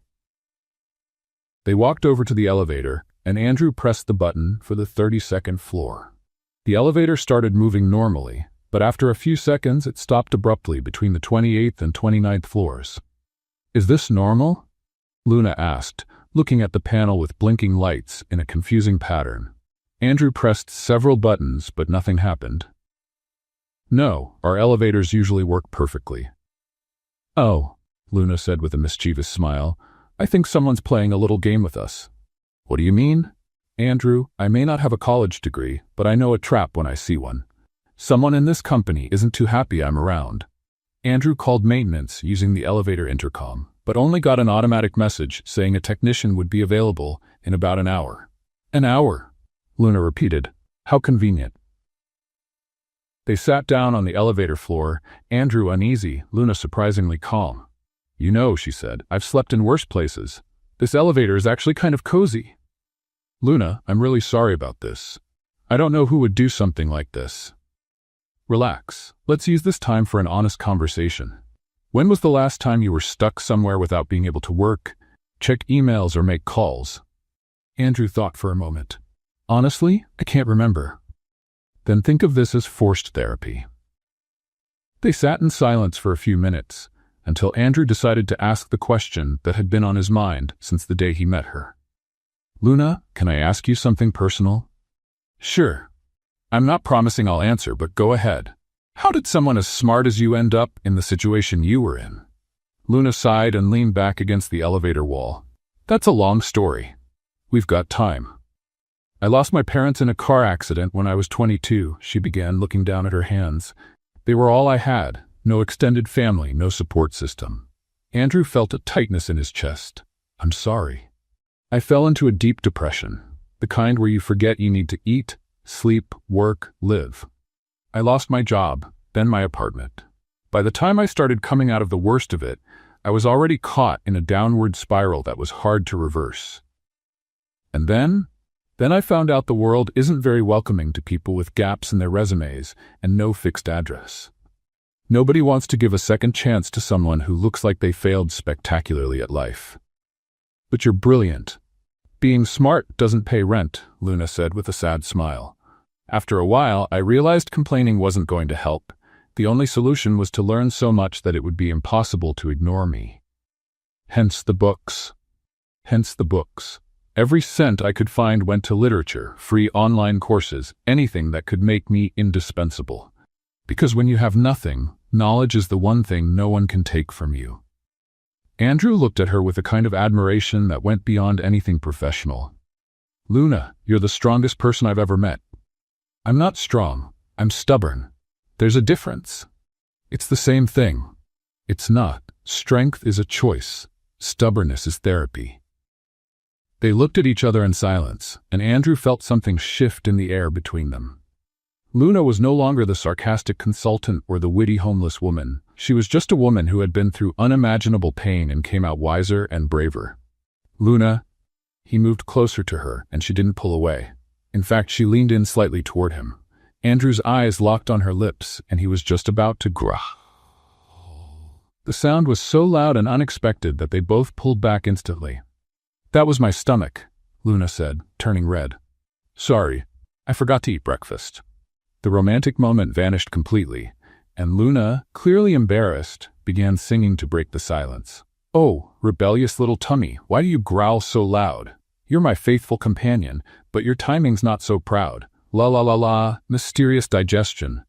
[SPEAKER 1] They walked over to the elevator, and Andrew pressed the button for the 32nd floor. The elevator started moving normally, but after a few seconds it stopped abruptly between the 28th and 29th floors. Is this normal? Luna asked, looking at the panel with blinking lights in a confusing pattern. Andrew pressed several buttons, but nothing happened. No, our elevators usually work perfectly. Oh, Luna said with a mischievous smile, I think someone's playing a little game with us. What do you mean? Andrew, I may not have a college degree, but I know a trap when I see one. Someone in this company isn't too happy I'm around. Andrew called maintenance using the elevator intercom, but only got an automatic message saying a technician would be available in about an hour. An hour? Luna repeated. How convenient. They sat down on the elevator floor, Andrew uneasy, Luna surprisingly calm. You know, she said, I've slept in worse places. This elevator is actually kind of cozy. Luna, I'm really sorry about this. I don't know who would do something like this. Relax. Let's use this time for an honest conversation. When was the last time you were stuck somewhere without being able to work, check emails, or make calls? Andrew thought for a moment. Honestly, I can't remember. Then think of this as forced therapy. They sat in silence for a few minutes, until Andrew decided to ask the question that had been on his mind since the day he met her. Luna, can I ask you something personal? Sure. I'm not promising I'll answer, but go ahead. How did someone as smart as you end up in the situation you were in? Luna sighed and leaned back against the elevator wall. That's a long story. We've got time. I lost my parents in a car accident when I was 22, she began, looking down at her hands. They were all I had. No extended family, no support system. Andrew felt a tightness in his chest. I'm sorry. I fell into a deep depression, the kind where you forget you need to eat, sleep, work, live. I lost my job, then my apartment. By the time I started coming out of the worst of it, I was already caught in a downward spiral that was hard to reverse. And then I found out the world isn't very welcoming to people with gaps in their resumes and no fixed address. Nobody wants to give a second chance to someone who looks like they failed spectacularly at life. But you're brilliant. Being smart doesn't pay rent, Luna said with a sad smile. After a while, I realized complaining wasn't going to help. The only solution was to learn so much that it would be impossible to ignore me. Hence the books. Every cent I could find went to literature, free online courses, anything that could make me indispensable. Because when you have nothing, knowledge is the one thing no one can take from you. Andrew looked at her with a kind of admiration that went beyond anything professional. Luna, you're the strongest person I've ever met. I'm not strong. I'm stubborn. There's a difference. It's the same thing. It's not. Strength is a choice. Stubbornness is therapy. They looked at each other in silence, and Andrew felt something shift in the air between them. Luna was no longer the sarcastic consultant or the witty homeless woman. She was just a woman who had been through unimaginable pain and came out wiser and braver. Luna, he moved closer to her, and she didn't pull away. In fact, she leaned in slightly toward him. Andrew's eyes locked on her lips, and he was just about to growl. The sound was so loud and unexpected that they both pulled back instantly. That was my stomach, Luna said, turning red. Sorry, I forgot to eat breakfast. The romantic moment vanished completely, and Luna, clearly embarrassed, began singing to break the silence. Oh, rebellious little tummy, why do you growl so loud? You're my faithful companion, but your timing's not so proud. La la la la, mysterious digestion.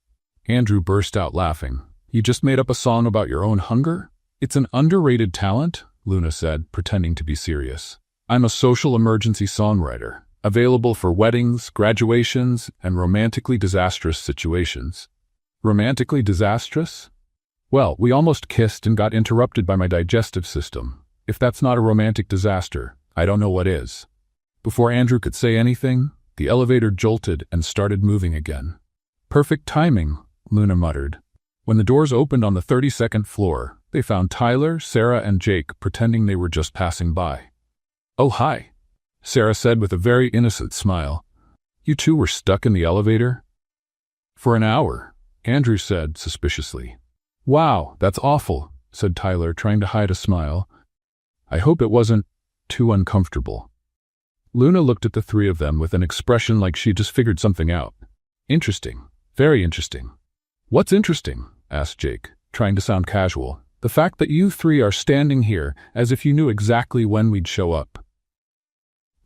[SPEAKER 1] Andrew burst out laughing. You just made up a song about your own hunger? It's an underrated talent, Luna said, pretending to be serious. I'm a social emergency songwriter, available for weddings, graduations, and romantically disastrous situations. Romantically disastrous? Well, we almost kissed and got interrupted by my digestive system. If that's not a romantic disaster, I don't know what is. Before Andrew could say anything, the elevator jolted and started moving again. Perfect timing, Luna muttered. When the doors opened on the 32nd floor, they found Tyler, Sarah, and Jake pretending they were just passing by. Oh, hi, Sarah said with a very innocent smile. You two were stuck in the elevator? For an hour, Andrew said suspiciously. Wow, that's awful, said Tyler, trying to hide a smile. I hope it wasn't too uncomfortable. Luna looked at the three of them with an expression like she just figured something out. Interesting. Very interesting. What's interesting? Asked Jake, trying to sound casual. The fact that you three are standing here as if you knew exactly when we'd show up.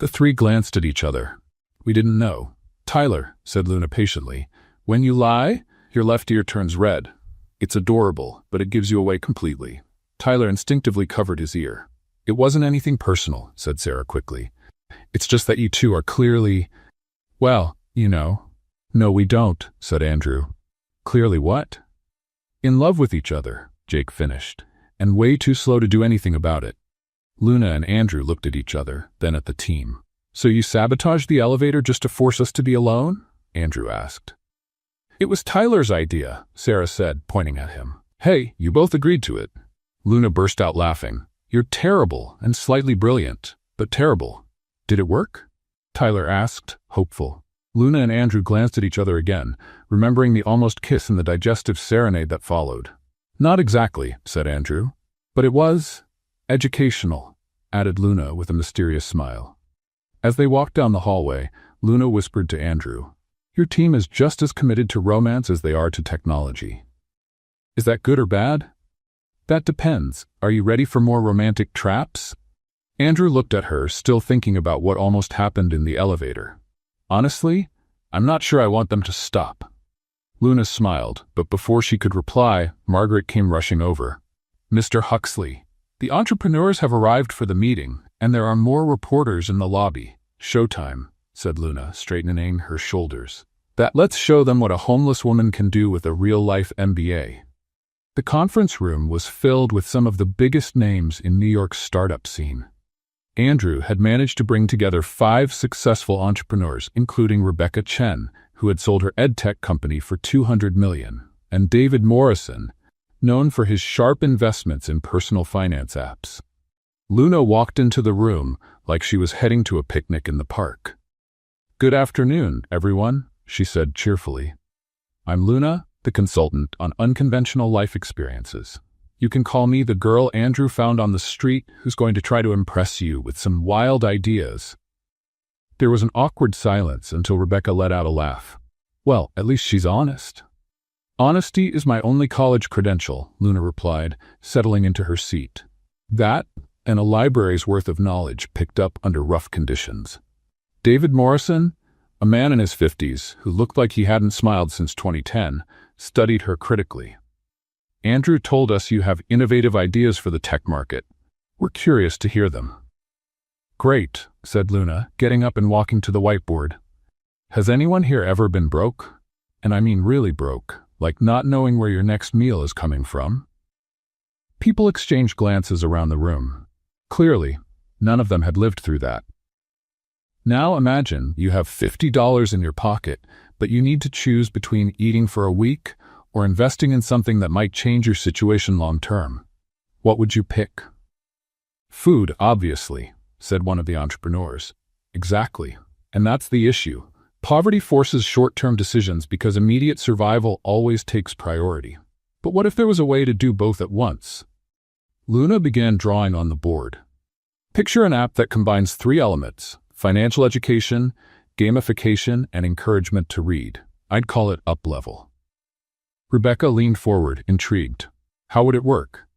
[SPEAKER 1] The three glanced at each other. We didn't know. Tyler, said Luna patiently, when you lie, your left ear turns red. It's adorable, but it gives you away completely. Tyler instinctively covered his ear. It wasn't anything personal, said Sarah quickly. It's just that you two are clearly, well, you know. No, we don't, said Andrew. Clearly what? In love with each other, Jake finished, and way too slow to do anything about it. Luna and Andrew looked at each other, then at the team. So you sabotaged the elevator just to force us to be alone? Andrew asked. It was Tyler's idea, Sarah said, pointing at him. Hey, you both agreed to it. Luna burst out laughing. You're terrible and slightly brilliant, but terrible. Did it work? Tyler asked, hopeful. Luna and Andrew glanced at each other again, remembering the almost kiss and the digestive serenade that followed. Not exactly, said Andrew. But it was educational, added Luna with a mysterious smile. As they walked down the hallway, Luna whispered to Andrew, Your team is just as committed to romance as they are to technology. Is that good or bad? That depends. Are you ready for more romantic traps? Andrew looked at her, still thinking about what almost happened in the elevator. Honestly, I'm not sure I want them to stop. Luna smiled, but before she could reply, Margaret came rushing over. Mr. Huxley, the entrepreneurs have arrived for the meeting, and there are more reporters in the lobby. Showtime, said Luna, straightening her shoulders. Let's show them what a homeless woman can do with a real-life MBA. The conference room was filled with some of the biggest names in New York's startup scene. Andrew had managed to bring together 5 successful entrepreneurs, including Rebecca Chen, who had sold her edtech company for $200 million, and David Morrison, known for his sharp investments in personal finance apps. Luna walked into the room like she was heading to a picnic in the park. "Good afternoon, everyone," she said cheerfully. "I'm Luna, the consultant on unconventional life experiences. You can call me the girl Andrew found on the street who's going to try to impress you with some wild ideas." There was an awkward silence until Rebecca let out a laugh. "Well, at least she's honest." "Honesty is my only college credential," Luna replied, settling into her seat. "That and a library's worth of knowledge picked up under rough conditions." David Morrison, a man in his 50s who looked like he hadn't smiled since 2010, studied her critically. "Andrew told us you have innovative ideas for the tech market. We're curious to hear them." "Great," said Luna, getting up and walking to the whiteboard. "Has anyone here ever been broke? And I mean really broke, like not knowing where your next meal is coming from?" People exchanged glances around the room. Clearly, none of them had lived through that. Now imagine you have $50 in your pocket, but you need to choose between eating for a week or investing in something that might change your situation long-term. What would you pick? "Food, obviously," said one of the entrepreneurs. "Exactly. And that's the issue. Poverty forces short-term decisions because immediate survival always takes priority. But what if there was a way to do both at once?" Luna began drawing on the board. "Picture an app that combines 3 elements: financial education, gamification, and encouragement to read. I'd call it up-level." Rebecca leaned forward, intrigued. "How would it work?"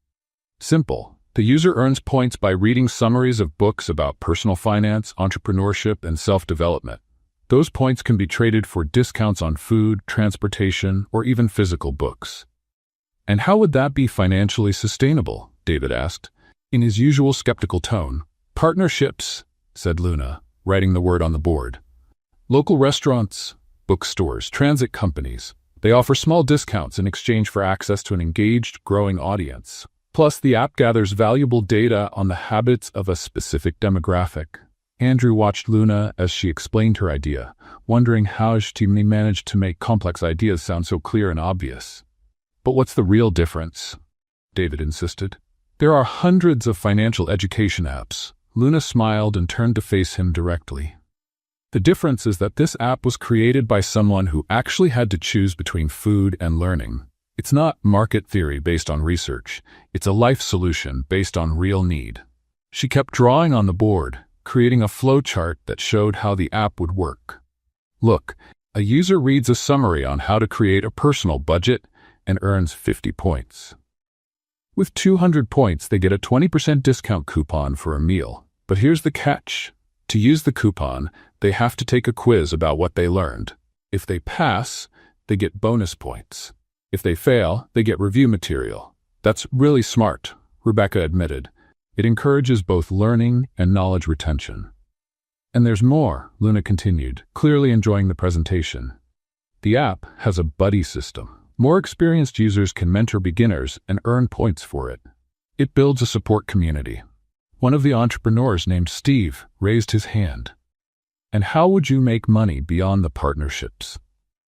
[SPEAKER 1] "Simple. The user earns points by reading summaries of books about personal finance, entrepreneurship, and self-development. Those points can be traded for discounts on food, transportation, or even physical books." "And how would that be financially sustainable?" David asked, in his usual skeptical tone. "Partnerships," said Luna, writing the word on the board. "Local restaurants, bookstores, transit companies. They offer small discounts in exchange for access to an engaged, growing audience. Plus, the app gathers valuable data on the habits of a specific demographic." Andrew watched Luna as she explained her idea, wondering how she managed to make complex ideas sound so clear and obvious. "But what's the real difference?" David insisted. "There are hundreds of financial education apps." Luna smiled and turned to face him directly. "The difference is that this app was created by someone who actually had to choose between food and learning. It's not market theory based on research. It's a life solution based on real need." She kept drawing on the board, creating a flowchart that showed how the app would work. "Look, a user reads a summary on how to create a personal budget and earns 50 points. With 200 points, they get a 20% discount coupon for a meal. But here's the catch. To use the coupon, they have to take a quiz about what they learned. If they pass, they get bonus points. If they fail, they get review material. That's really smart," Rebecca admitted. "It encourages both learning and knowledge retention." "And there's more," Luna continued, clearly enjoying the presentation. "The app has a buddy system. More experienced users can mentor beginners and earn points for it. It builds a support community." One of the entrepreneurs named Steve raised his hand. "And how would you make money beyond the partnerships?"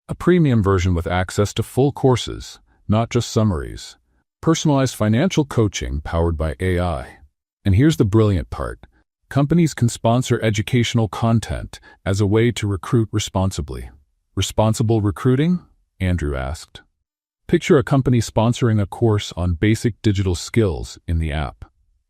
[SPEAKER 1] "A premium version with access to full courses, not just summaries. Personalized financial coaching powered by AI. And here's the brilliant part. Companies can sponsor educational content as a way to recruit responsibly." "Responsible recruiting?" Andrew asked. "Picture a company sponsoring a course on basic digital skills in the app.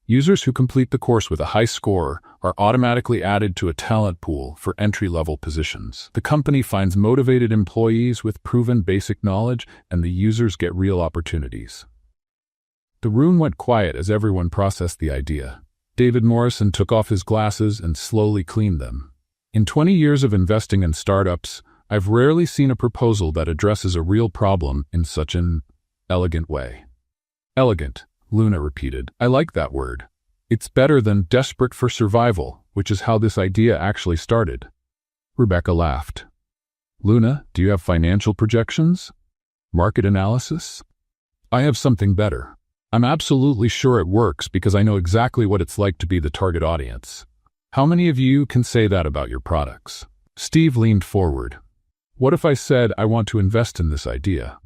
[SPEAKER 1] Users who complete the course with a high score are automatically added to a talent pool for entry-level positions. The company finds motivated employees with proven basic knowledge, and the users get real opportunities." The room went quiet as everyone processed the idea. David Morrison took off his glasses and slowly cleaned them. "In 20 years of investing in startups, I've rarely seen a proposal that addresses a real problem in such an elegant way." "Elegant," Luna repeated. "I like that word. It's better than desperate for survival, which is how this idea actually started." Rebecca laughed. "Luna, do you have financial projections? Market analysis?" "I have something better. I'm absolutely sure it works because I know exactly what it's like to be the target audience. How many of you can say that about your products? Steve leaned forward. What if I said I want to invest in this idea?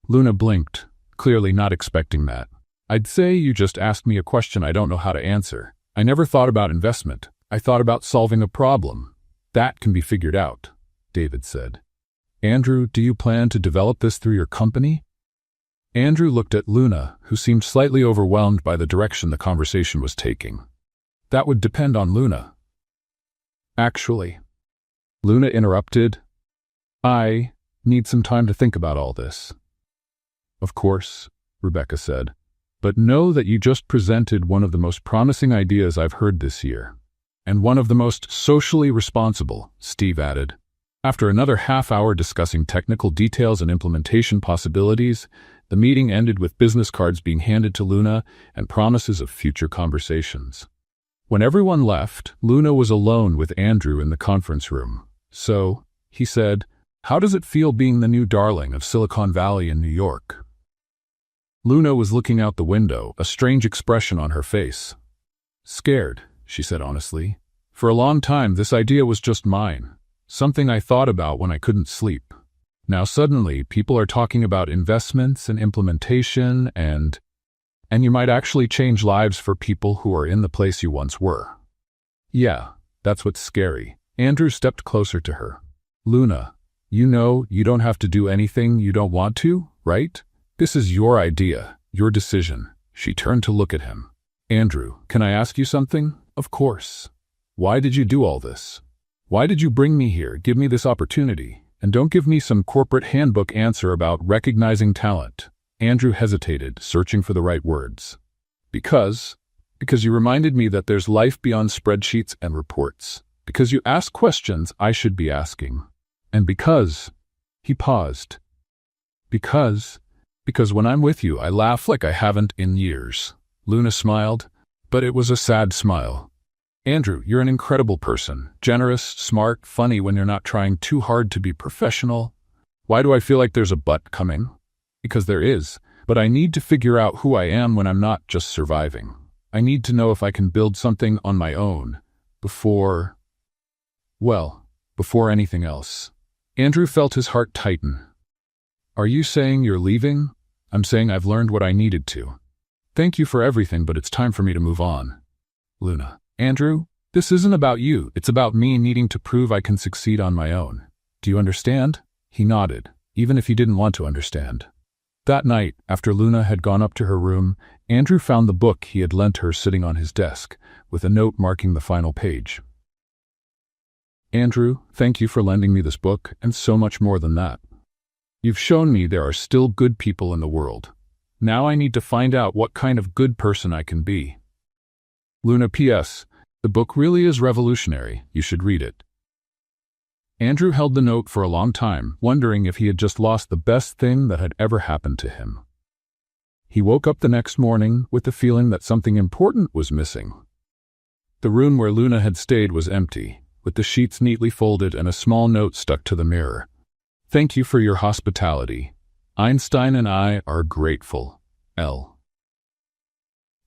[SPEAKER 1] Luna blinked, clearly not expecting that. I'd say you just asked me a question I don't know how to answer. I never thought about investment. I thought about solving a problem. That can be figured out, David said. Andrew, do you plan to develop this through your company? Andrew looked at Luna, who seemed slightly overwhelmed by the direction the conversation was taking. That would depend on Luna. Actually, Luna interrupted. I need some time to think about all this. Of course, Rebecca said, but know that you just presented one of the most promising ideas I've heard this year. And one of the most socially responsible, Steve added. After another half-hour discussing technical details and implementation possibilities, the meeting ended with business cards being handed to Luna and promises of future conversations. When everyone left, Luna was alone with Andrew in the conference room. So, he said, how does it feel being the new darling of Silicon Valley in New York? Luna was looking out the window, a strange expression on her face. Scared, she said honestly. For a long time, this idea was just mine, something I thought about when I couldn't sleep. Now suddenly, people are talking about investments and implementation and you might actually change lives for people who are in the place you once were. Yeah, that's what's scary. Andrew stepped closer to her. Luna, you know you don't have to do anything you don't want to, right? This is your idea, your decision. She turned to look at him. Andrew, can I ask you something? Of course. Why did you do all this? Why did you bring me here, give me this opportunity? And don't give me some corporate handbook answer about recognizing talent. Andrew hesitated, searching for the right words. Because you reminded me that there's life beyond spreadsheets and reports. Because you ask questions I should be asking. And because, he paused. Because when I'm with you, I laugh like I haven't in years. Luna smiled, but it was a sad smile. Andrew, you're an incredible person. Generous, smart, funny when you're not trying too hard to be professional. Why do I feel like there's a but coming? Because there is, but I need to figure out who I am when I'm not just surviving. I need to know if I can build something on my own before anything else. Andrew felt his heart tighten. Are you saying you're leaving? I'm saying I've learned what I needed to. Thank you for everything, but it's time for me to move on. Luna. Andrew, this isn't about you. It's about me needing to prove I can succeed on my own. Do you understand? He nodded, even if he didn't want to understand. That night, after Luna had gone up to her room, Andrew found the book he had lent her sitting on his desk, with a note marking the final page. Andrew, thank you for lending me this book, and so much more than that. You've shown me there are still good people in the world. Now I need to find out what kind of good person I can be. Luna P.S. The book really is revolutionary. You should read it. Andrew held the note for a long time, wondering if he had just lost the best thing that had ever happened to him. He woke up the next morning with the feeling that something important was missing. The room where Luna had stayed was empty, with the sheets neatly folded and a small note stuck to the mirror. Thank you for your hospitality. Einstein and I are grateful. L.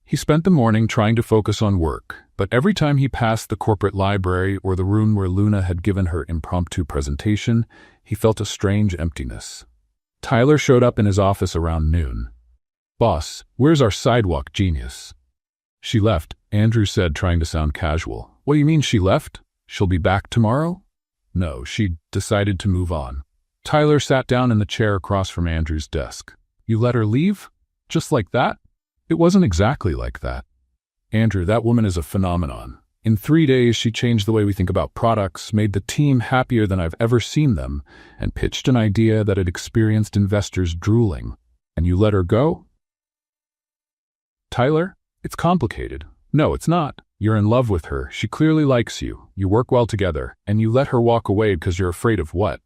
[SPEAKER 1] He spent the morning trying to focus on work, but every time he passed the corporate library or the room where Luna had given her impromptu presentation, he felt a strange emptiness. Tyler showed up in his office around noon. Boss, where's our sidewalk genius? She left, Andrew said, trying to sound casual. What do you mean she left? She'll be back tomorrow? No, she decided to move on. Tyler sat down in the chair across from Andrew's desk. You let her leave? Just like that? It wasn't exactly like that. Andrew, that woman is a phenomenon. In 3 days, she changed the way we think about products, made the team happier than I've ever seen them, and pitched an idea that had experienced investors drooling. And you let her go? Tyler, it's complicated. No, it's not. You're in love with her. She clearly likes you. You work well together, and you let her walk away because you're afraid of what?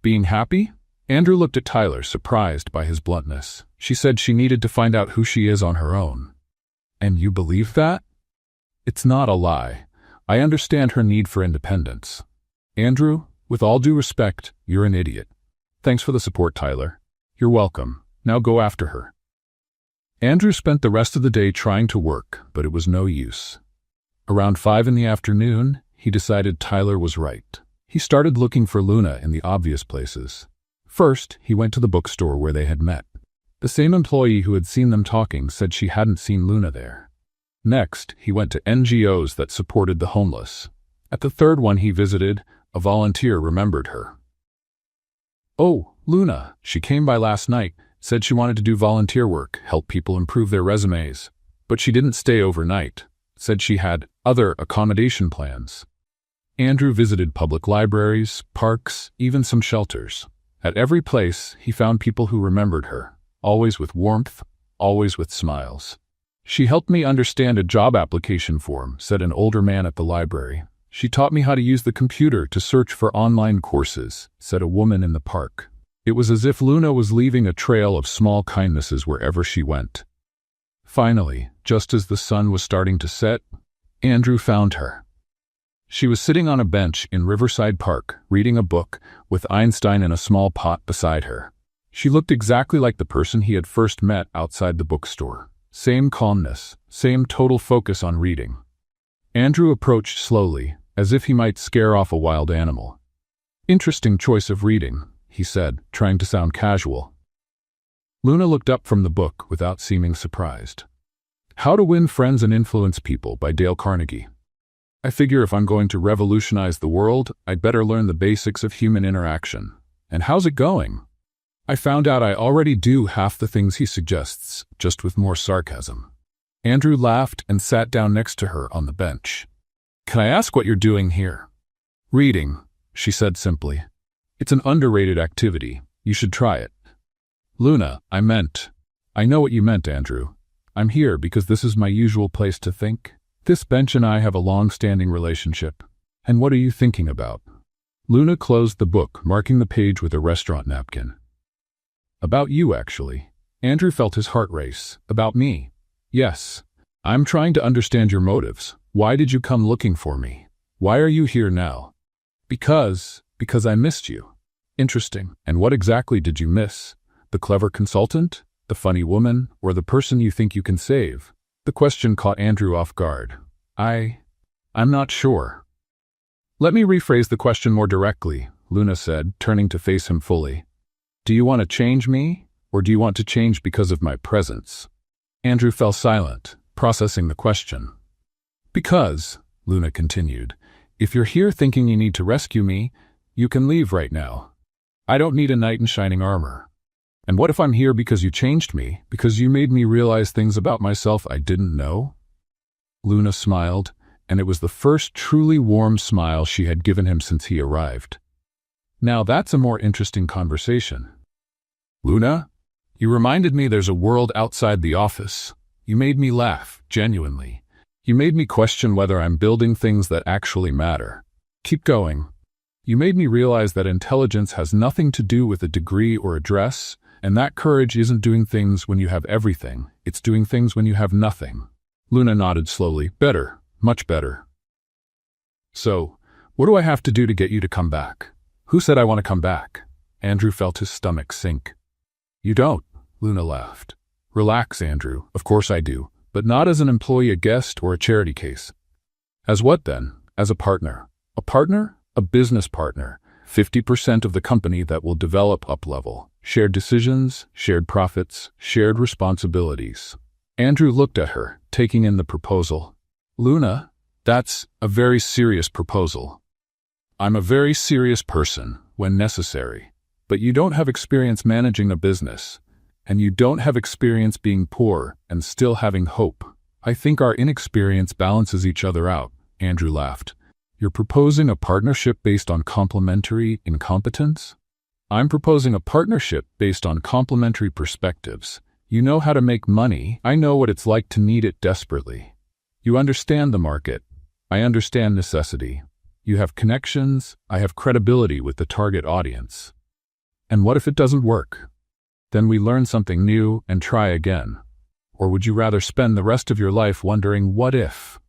[SPEAKER 1] Being happy? Andrew looked at Tyler, surprised by his bluntness. She said she needed to find out who she is on her own. And you believe that? It's not a lie. I understand her need for independence. Andrew, with all due respect, you're an idiot. Thanks for the support, Tyler. You're welcome. Now go after her. Andrew spent the rest of the day trying to work, but it was no use. Around 5 in the afternoon, he decided Tyler was right. He started looking for Luna in the obvious places. First, he went to the bookstore where they had met. The same employee who had seen them talking said she hadn't seen Luna there. Next, he went to NGOs that supported the homeless. At the third one he visited, a volunteer remembered her. "Oh, Luna, she came by last night, said she wanted to do volunteer work, help people improve their resumes. But she didn't stay overnight, said she had other accommodation plans." Andrew visited public libraries, parks, even some shelters. At every place, he found people who remembered her, always with warmth, always with smiles. "She helped me understand a job application form," said an older man at the library. "She taught me how to use the computer to search for online courses," said a woman in the park. It was as if Luna was leaving a trail of small kindnesses wherever she went. Finally, just as the sun was starting to set, Andrew found her. She was sitting on a bench in Riverside Park, reading a book, with Einstein in a small pot beside her. She looked exactly like the person he had first met outside the bookstore. Same calmness, same total focus on reading. Andrew approached slowly, as if he might scare off a wild animal. "Interesting choice of reading," he said, trying to sound casual. Luna looked up from the book without seeming surprised. "How to Win Friends and Influence People" by Dale Carnegie. "I figure if I'm going to revolutionize the world, I'd better learn the basics of human interaction. And how's it going?" "I found out I already do half the things he suggests, just with more sarcasm." Andrew laughed and sat down next to her on the bench. "Can I ask what you're doing here?" "Reading," she said simply. "It's an underrated activity. You should try it." "Luna, I know what you meant, Andrew. I'm here because this is my usual place to think. This bench and I have a long-standing relationship. And what are you thinking about?" Luna closed the book, marking the page with a restaurant napkin. "About you, actually." Andrew felt his heart race. "About me?" "Yes. I'm trying to understand your motives. Why did you come looking for me? Why are you here now?" Because I missed you." "Interesting. And what exactly did you miss? The clever consultant? The funny woman? Or the person you think you can save?" The question caught Andrew off guard. I'm not sure." "Let me rephrase the question more directly," Luna said, turning to face him fully. "Do you want to change me, or do you want to change because of my presence?" Andrew fell silent, processing the question. "Because," Luna continued, "if you're here thinking you need to rescue me, you can leave right now. I don't need a knight in shining armor. And what if I'm here because you changed me, because you made me realize things about myself I didn't know?" Luna smiled, and it was the first truly warm smile she had given him since he arrived. "Now that's a more interesting conversation." "Luna, you reminded me there's a world outside the office. You made me laugh, genuinely. You made me question whether I'm building things that actually matter. Keep going. You made me realize that intelligence has nothing to do with a degree or a dress, and that courage isn't doing things when you have everything, it's doing things when you have nothing." Luna nodded slowly. "Better, much better." "So, what do I have to do to get you to come back?" "Who said I want to come back?" Andrew felt his stomach sink. "You don't," Luna laughed. "Relax, Andrew. Of course I do, but not as an employee, a guest, or a charity case." "As what then?" "As a partner." "A partner?" "A business partner. 50% of the company that will develop up-level. Shared decisions, shared profits, shared responsibilities." Andrew looked at her, taking in the proposal. "Luna, that's a very serious proposal." "I'm a very serious person, when necessary. But you don't have experience managing a business, and you don't have experience being poor and still having hope. I think our inexperience balances each other out," Andrew laughed. "You're proposing a partnership based on complementary incompetence?" "I'm proposing a partnership based on complementary perspectives. You know how to make money. I know what it's like to need it desperately. You understand the market. I understand necessity. You have connections. I have credibility with the target audience. And what if it doesn't work? Then we learn something new and try again. Or would you rather spend the rest of your life wondering what if?"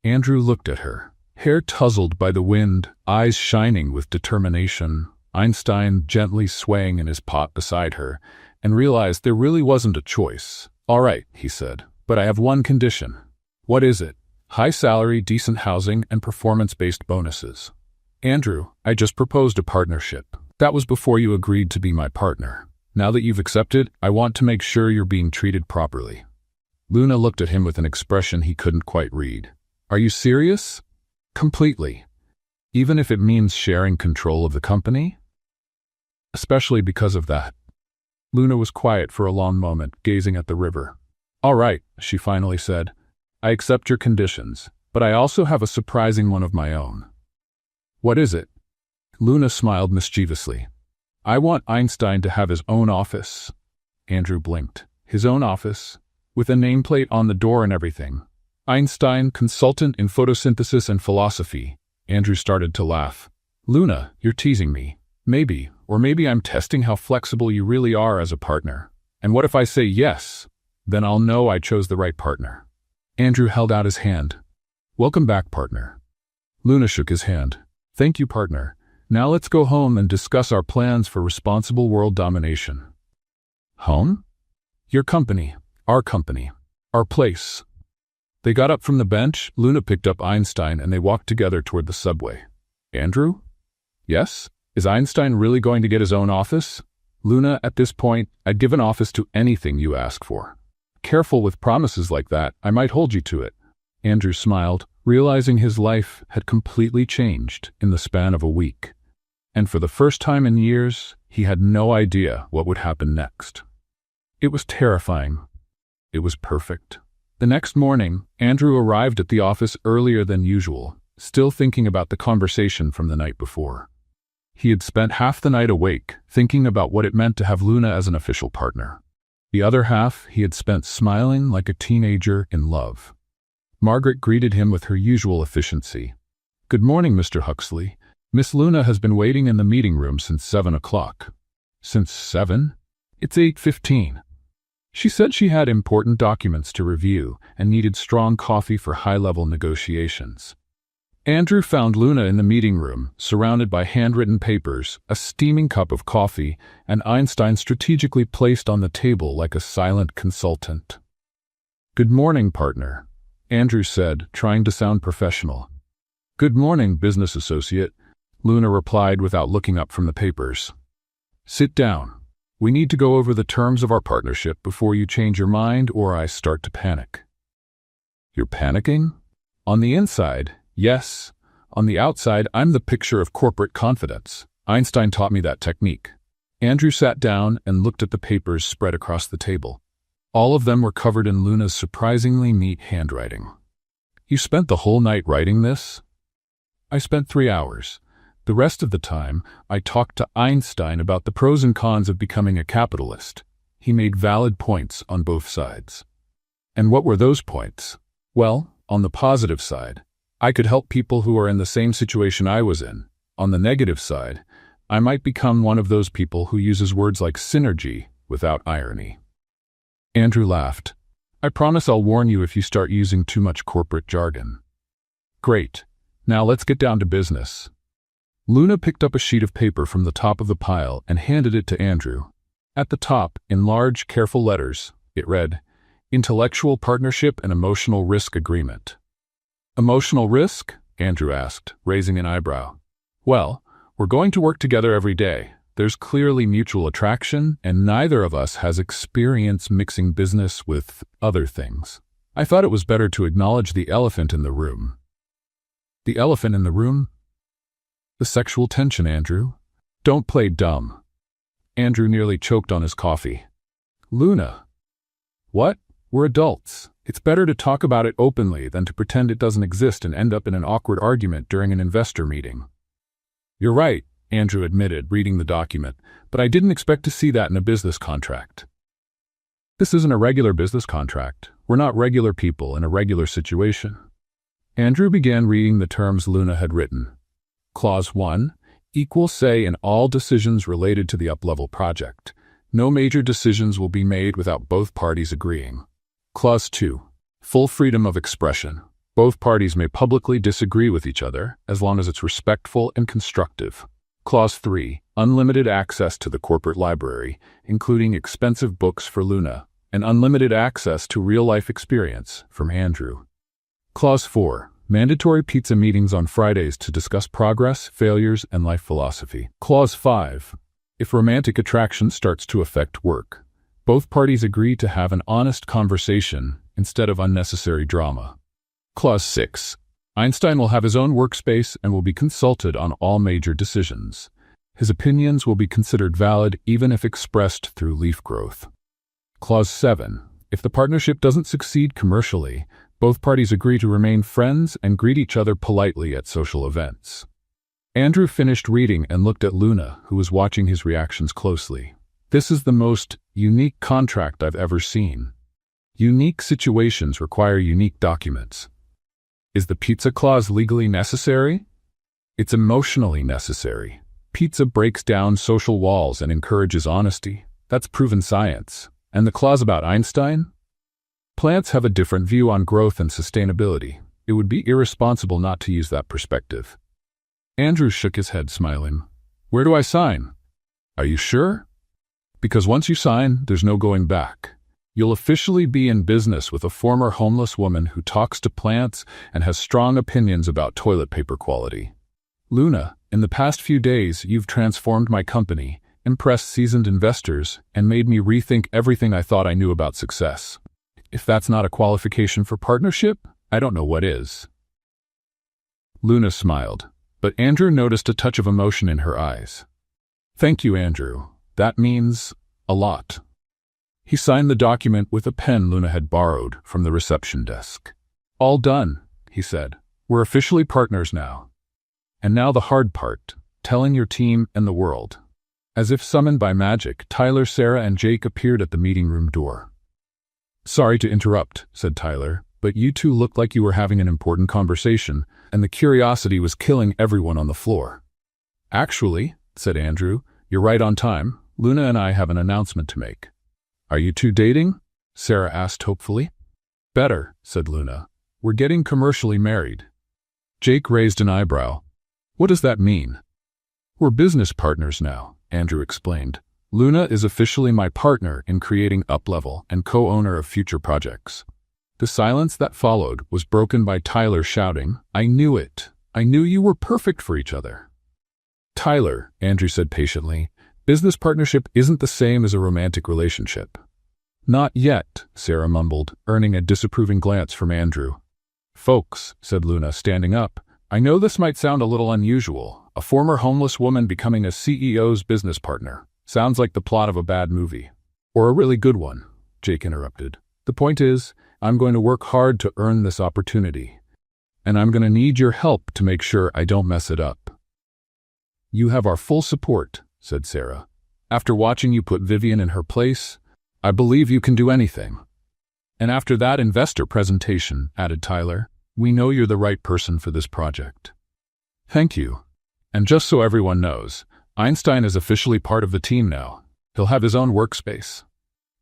[SPEAKER 1] Andrew looked at her, hair tousled by the wind, eyes shining with determination, Einstein gently swaying in his pot beside her, and realized there really wasn't a choice. All right, he said, but I have one condition. What is it? High salary, decent housing, and performance-based bonuses. Andrew, I just proposed a partnership. That was before you agreed to be my partner. Now that you've accepted, I want to make sure you're being treated properly. Luna looked at him with an expression he couldn't quite read. Are you serious? Completely. Even if it means sharing control of the company? Especially because of that. Luna was quiet for a long moment, gazing at the river. All right, she finally said. I accept your conditions, but I also have a surprising one of my own. What is it? Luna smiled mischievously. I want Einstein to have his own office. Andrew blinked. His own office? With a nameplate on the door and everything. Einstein, consultant in photosynthesis and philosophy. Andrew started to laugh. Luna, you're teasing me. Maybe, or maybe I'm testing how flexible you really are as a partner. And what if I say yes? Then I'll know I chose the right partner. Andrew held out his hand. Welcome back, partner. Luna shook his hand. Thank you, partner. Now let's go home and discuss our plans for responsible world domination. Home? Your company, our place. They got up from the bench, Luna picked up Einstein, and they walked together toward the subway. Andrew? Yes? Is Einstein really going to get his own office? Luna, at this point, I'd give an office to anything you ask for. Careful with promises like that, I might hold you to it. Andrew smiled, realizing his life had completely changed in the span of a week. And for the first time in years, he had no idea what would happen next. It was terrifying. It was perfect. The next morning, Andrew arrived at the office earlier than usual, still thinking about the conversation from the night before. He had spent half the night awake, thinking about what it meant to have Luna as an official partner. The other half he had spent smiling like a teenager in love. Margaret greeted him with her usual efficiency. Good morning, Mr. Huxley. Miss Luna has been waiting in the meeting room since 7 o'clock. Since 7? It's 8:15. She said she had important documents to review and needed strong coffee for high-level negotiations. Andrew found Luna in the meeting room, surrounded by handwritten papers, a steaming cup of coffee, and Einstein strategically placed on the table like a silent consultant. Good morning, partner, Andrew said, trying to sound professional. Good morning, business associate, Luna replied without looking up from the papers. Sit down. We need to go over the terms of our partnership before you change your mind or I start to panic. You're panicking? On the inside, yes. On the outside, I'm the picture of corporate confidence. Einstein taught me that technique. Andrew sat down and looked at the papers spread across the table. All of them were covered in Luna's surprisingly neat handwriting. You spent the whole night writing this? I spent 3 hours. The rest of the time, I talked to Einstein about the pros and cons of becoming a capitalist. He made valid points on both sides. And what were those points? Well, on the positive side, I could help people who are in the same situation I was in. On the negative side, I might become one of those people who uses words like synergy without irony. Andrew laughed. I promise I'll warn you if you start using too much corporate jargon. Great. Now let's get down to business. Luna picked up a sheet of paper from the top of the pile and handed it to Andrew. At the top, in large, careful letters, it read, Intellectual Partnership and Emotional Risk Agreement. Emotional risk? Andrew asked, raising an eyebrow. Well, we're going to work together every day. There's clearly mutual attraction, and neither of us has experience mixing business with other things. I thought it was better to acknowledge the elephant in the room. The elephant in the room? The sexual tension, Andrew. Don't play dumb. Andrew nearly choked on his coffee. Luna. What? We're adults. It's better to talk about it openly than to pretend it doesn't exist and end up in an awkward argument during an investor meeting. You're right, Andrew admitted, reading the document, but I didn't expect to see that in a business contract. This isn't a regular business contract. We're not regular people in a regular situation. Andrew began reading the terms Luna had written. Clause 1. Equal say in all decisions related to the up-level project. No major decisions will be made without both parties agreeing. Clause 2. Full freedom of expression. Both parties may publicly disagree with each other, as long as it's respectful and constructive. Clause 3. Unlimited access to the corporate library, including expensive books for Luna, and unlimited access to real-life experience from Andrew. Clause 4. Mandatory pizza meetings on Fridays to discuss progress, failures, and life philosophy. Clause 5. If romantic attraction starts to affect work, both parties agree to have an honest conversation instead of unnecessary drama. Clause 6. Einstein will have his own workspace and will be consulted on all major decisions. His opinions will be considered valid even if expressed through leaf growth. Clause 7. If the partnership doesn't succeed commercially, both parties agree to remain friends and greet each other politely at social events. Andrew finished reading and looked at Luna, who was watching his reactions closely. This is the most unique contract I've ever seen. Unique situations require unique documents. Is the pizza clause legally necessary? It's emotionally necessary. Pizza breaks down social walls and encourages honesty. That's proven science. And the clause about Einstein? Plants have a different view on growth and sustainability. It would be irresponsible not to use that perspective. Andrew shook his head, smiling. Where do I sign? Are you sure? Because once you sign, there's no going back. You'll officially be in business with a former homeless woman who talks to plants and has strong opinions about toilet paper quality. Luna, in the past few days, you've transformed my company, impressed seasoned investors, and made me rethink everything I thought I knew about success. If that's not a qualification for partnership, I don't know what is. Luna smiled, but Andrew noticed a touch of emotion in her eyes. Thank you, Andrew. That means a lot. He signed the document with a pen Luna had borrowed from the reception desk. All done, he said. We're officially partners now. And now the hard part, telling your team and the world. As if summoned by magic, Tyler, Sarah, and Jake appeared at the meeting room door. Sorry to interrupt, said Tyler, but you two looked like you were having an important conversation, and the curiosity was killing everyone on the floor. Actually, said Andrew, you're right on time. Luna and I have an announcement to make. Are you two dating? Sarah asked hopefully. Better, said Luna. We're getting commercially married. Jake raised an eyebrow. What does that mean? We're business partners now, Andrew explained. Luna is officially my partner in creating Uplevel and co-owner of future projects. The silence that followed was broken by Tyler shouting, I knew it. I knew you were perfect for each other. Tyler, Andrew said patiently, business partnership isn't the same as a romantic relationship. Not yet, Sarah mumbled, earning a disapproving glance from Andrew. Folks, said Luna, standing up, I know this might sound a little unusual. A former homeless woman becoming a CEO's business partner. Sounds like the plot of a bad movie. Or a really good one, Jake interrupted. The point is, I'm going to work hard to earn this opportunity. And I'm going to need your help to make sure I don't mess it up. You have our full support, said Sarah. After watching you put Vivian in her place, I believe you can do anything. And after that investor presentation, added Tyler, we know you're the right person for this project. Thank you. And just so everyone knows, Einstein is officially part of the team now. He'll have his own workspace.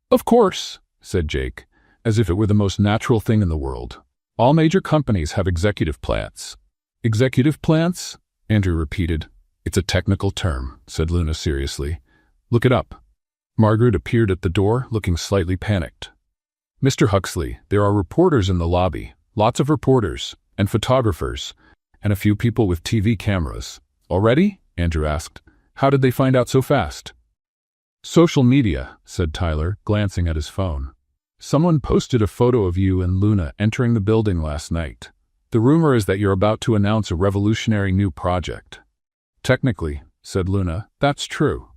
[SPEAKER 1] Of course, said Jake, as if it were the most natural thing in the world. All major companies have executive plants. Executive plants? Andrew repeated. It's a technical term, said Luna seriously. Look it up. Margaret appeared at the door, looking slightly panicked. Mr. Huxley, there are reporters in the lobby. Lots of reporters, and photographers, and a few people with TV cameras. Already? Andrew asked. How did they find out so fast? Social media, said Tyler, glancing at his phone. Someone posted a photo of you and Luna entering the building last night. The rumor is that you're about to announce a revolutionary new project. Technically, said Luna, that's true.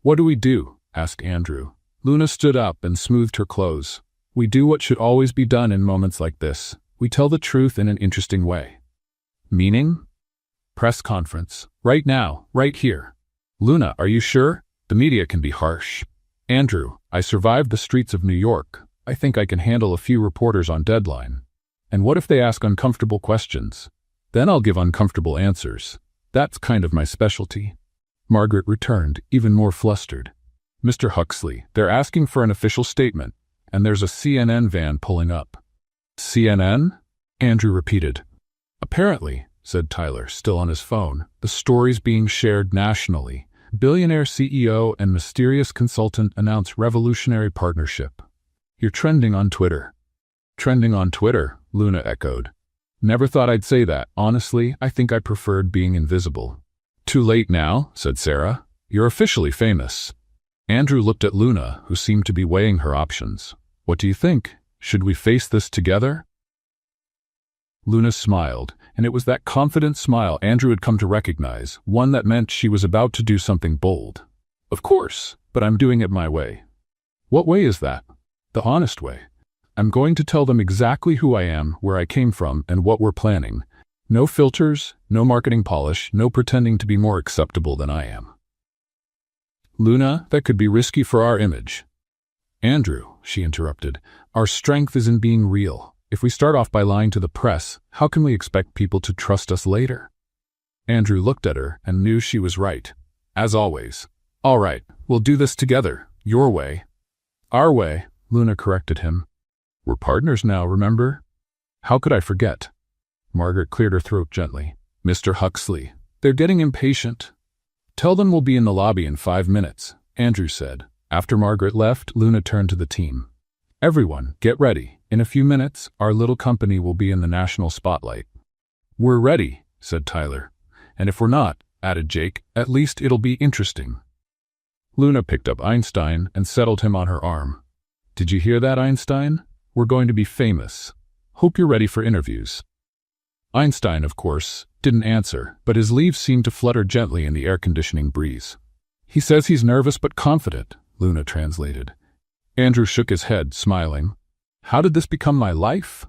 [SPEAKER 1] What do we do? Asked Andrew. Luna stood up and smoothed her clothes. We do what should always be done in moments like this. We tell the truth in an interesting way. Meaning? Press conference. Right now, right here. Luna, are you sure? The media can be harsh. Andrew, I survived the streets of New York. I think I can handle a few reporters on deadline. And what if they ask uncomfortable questions? Then I'll give uncomfortable answers. That's kind of my specialty. Margaret returned, even more flustered. Mr. Huxley, they're asking for an official statement, and there's a CNN van pulling up. CNN? Andrew repeated. Apparently, said Tyler, still on his phone, the story's being shared nationally. Billionaire CEO and mysterious consultant announce revolutionary partnership. You're trending on Twitter. Trending on Twitter, Luna echoed. Never thought I'd say that. Honestly, I think I preferred being invisible. Too late now, said Sarah. You're officially famous. Andrew looked at Luna, who seemed to be weighing her options. What do you think? Should we face this together? Luna smiled, and it was that confident smile Andrew had come to recognize, one that meant she was about to do something bold. Of course, but I'm doing it my way. What way is that? The honest way. I'm going to tell them exactly who I am, where I came from, and what we're planning. No filters, no marketing polish, no pretending to be more acceptable than I am. Luna, that could be risky for our image. Andrew, she interrupted, our strength is in being real. If we start off by lying to the press, how can we expect people to trust us later? Andrew looked at her and knew she was right. As always. All right, we'll do this together. Your way. Our way, Luna corrected him. We're partners now, remember? How could I forget? Margaret cleared her throat gently. Mr. Huxley, they're getting impatient. Tell them we'll be in the lobby in 5 minutes, Andrew said. After Margaret left, Luna turned to the team. Everyone, get ready. In a few minutes, our little company will be in the national spotlight. We're ready, said Tyler. And if we're not, added Jake, at least it'll be interesting. Luna picked up Einstein and settled him on her arm. Did you hear that, Einstein? We're going to be famous. Hope you're ready for interviews. Einstein, of course, didn't answer, but his leaves seemed to flutter gently in the air-conditioning breeze. He says he's nervous but confident, Luna translated. Andrew shook his head, smiling. How did this become my life?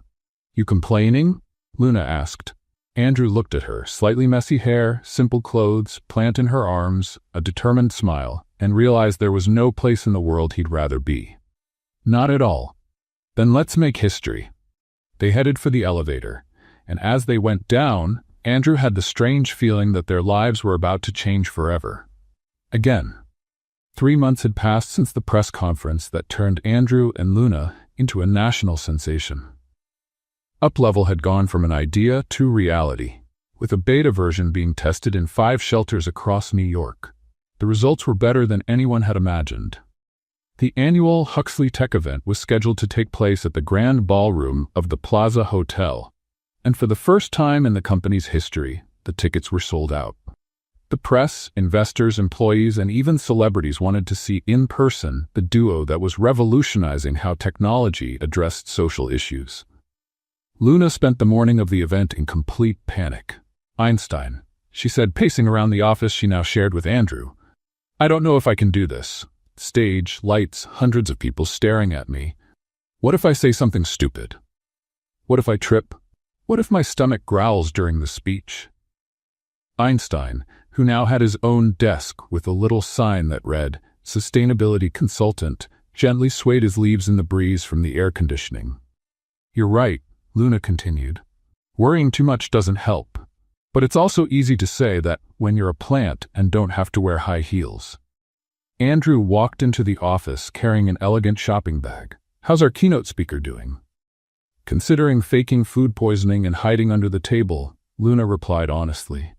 [SPEAKER 1] You complaining? Luna asked. Andrew looked at her, slightly messy hair, simple clothes, plant in her arms, a determined smile, and realized there was no place in the world he'd rather be. Not at all. Then let's make history. They headed for the elevator, and as they went down, Andrew had the strange feeling that their lives were about to change forever. Again. 3 months had passed since the press conference that turned Andrew and Luna into a national sensation. Uplevel had gone from an idea to reality, with a beta version being tested in 5 shelters across New York. The results were better than anyone had imagined. The annual Huxley Tech event was scheduled to take place at the Grand Ballroom of the Plaza Hotel, and for the first time in the company's history, the tickets were sold out. The press, investors, employees, and even celebrities wanted to see in person the duo that was revolutionizing how technology addressed social issues. Luna spent the morning of the event in complete panic. Einstein, she said, pacing around the office she now shared with Andrew. I don't know if I can do this. Stage, lights, hundreds of people staring at me. What if I say something stupid? What if I trip? What if my stomach growls during the speech? Einstein, who now had his own desk with a little sign that read, Sustainability Consultant, gently swayed his leaves in the breeze from the air conditioning. You're right, Luna continued. Worrying too much doesn't help. But it's also easy to say that when you're a plant and don't have to wear high heels. Andrew walked into the office carrying an elegant shopping bag. How's our keynote speaker doing? Considering faking food poisoning and hiding under the table, Luna replied honestly.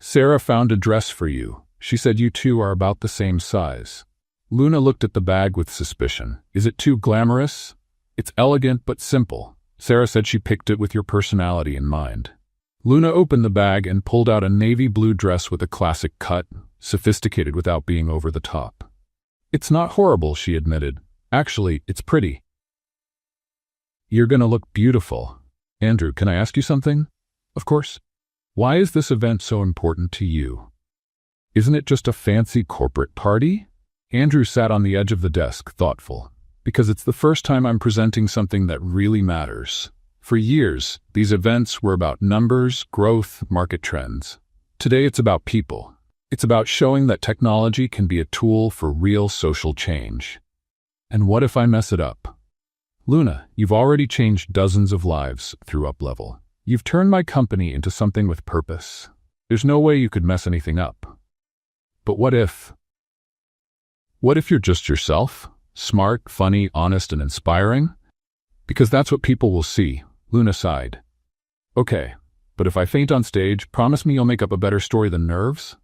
[SPEAKER 1] Sarah found a dress for you. She said you two are about the same size. Luna looked at the bag with suspicion. Is it too glamorous? It's elegant but simple. Sarah said she picked it with your personality in mind. Luna opened the bag and pulled out a navy blue dress with a classic cut, sophisticated without being over the top. It's not horrible, she admitted. Actually, it's pretty. You're gonna look beautiful. Andrew, can I ask you something? Of course. Why is this event so important to you? Isn't it just a fancy corporate party? Andrew sat on the edge of the desk, thoughtful. Because it's the first time I'm presenting something that really matters. For years, these events were about numbers, growth, market trends. Today it's about people. It's about showing that technology can be a tool for real social change. And what if I mess it up? Luna, you've already changed dozens of lives through Uplevel. You've turned my company into something with purpose. There's no way you could mess anything up. But what if? What if you're just yourself? Smart, funny, honest, and inspiring? Because that's what people will see, Luna sighed. Okay, but if I faint on stage, promise me you'll make up a better story than nerves?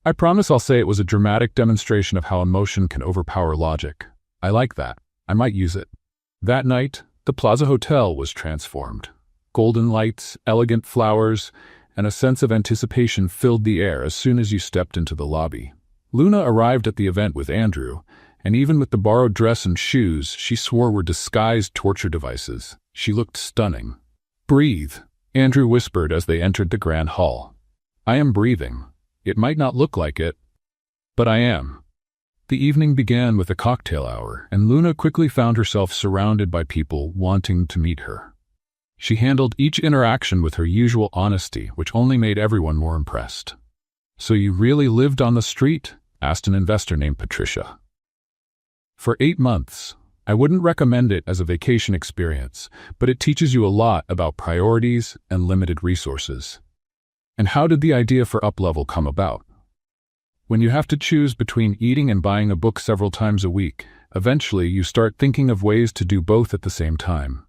[SPEAKER 1] I promise I'll say it was a dramatic demonstration of how emotion can overpower logic. I like that. I might use it. That night, the Plaza Hotel was transformed. Golden lights, elegant flowers, and a sense of anticipation filled the air as soon as you stepped into the lobby. Luna arrived at the event with Andrew, and even with the borrowed dress and shoes she swore were disguised torture devices, she looked stunning. "Breathe," Andrew whispered as they entered the grand hall. "I am breathing. It might not look like it, but I am." The evening began with a cocktail hour, and Luna quickly found herself surrounded by people wanting to meet her. She handled each interaction with her usual honesty, which only made everyone more impressed. "So you really lived on the street?" asked an investor named Patricia. "For 8 months. I wouldn't recommend it as a vacation experience, but it teaches you a lot about priorities and limited resources." "And how did the idea for Uplevel come about?" "When you have to choose between eating and buying a book several times a week, eventually you start thinking of ways to do both at the same time."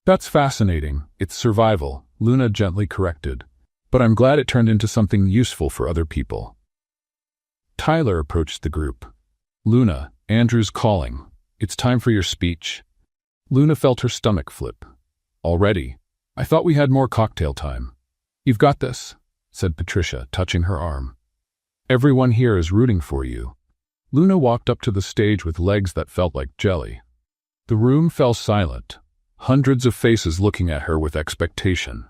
[SPEAKER 1] "That's fascinating. It's survival," Luna gently corrected. "But I'm glad it turned into something useful for other people." Tyler approached the group. "Luna, Andrew's calling. It's time for your speech." Luna felt her stomach flip. "Already? I thought we had more cocktail time." "You've got this," said Patricia, touching her arm. "Everyone here is rooting for you." Luna walked up to the stage with legs that felt like jelly. The room fell silent, hundreds of faces looking at her with expectation.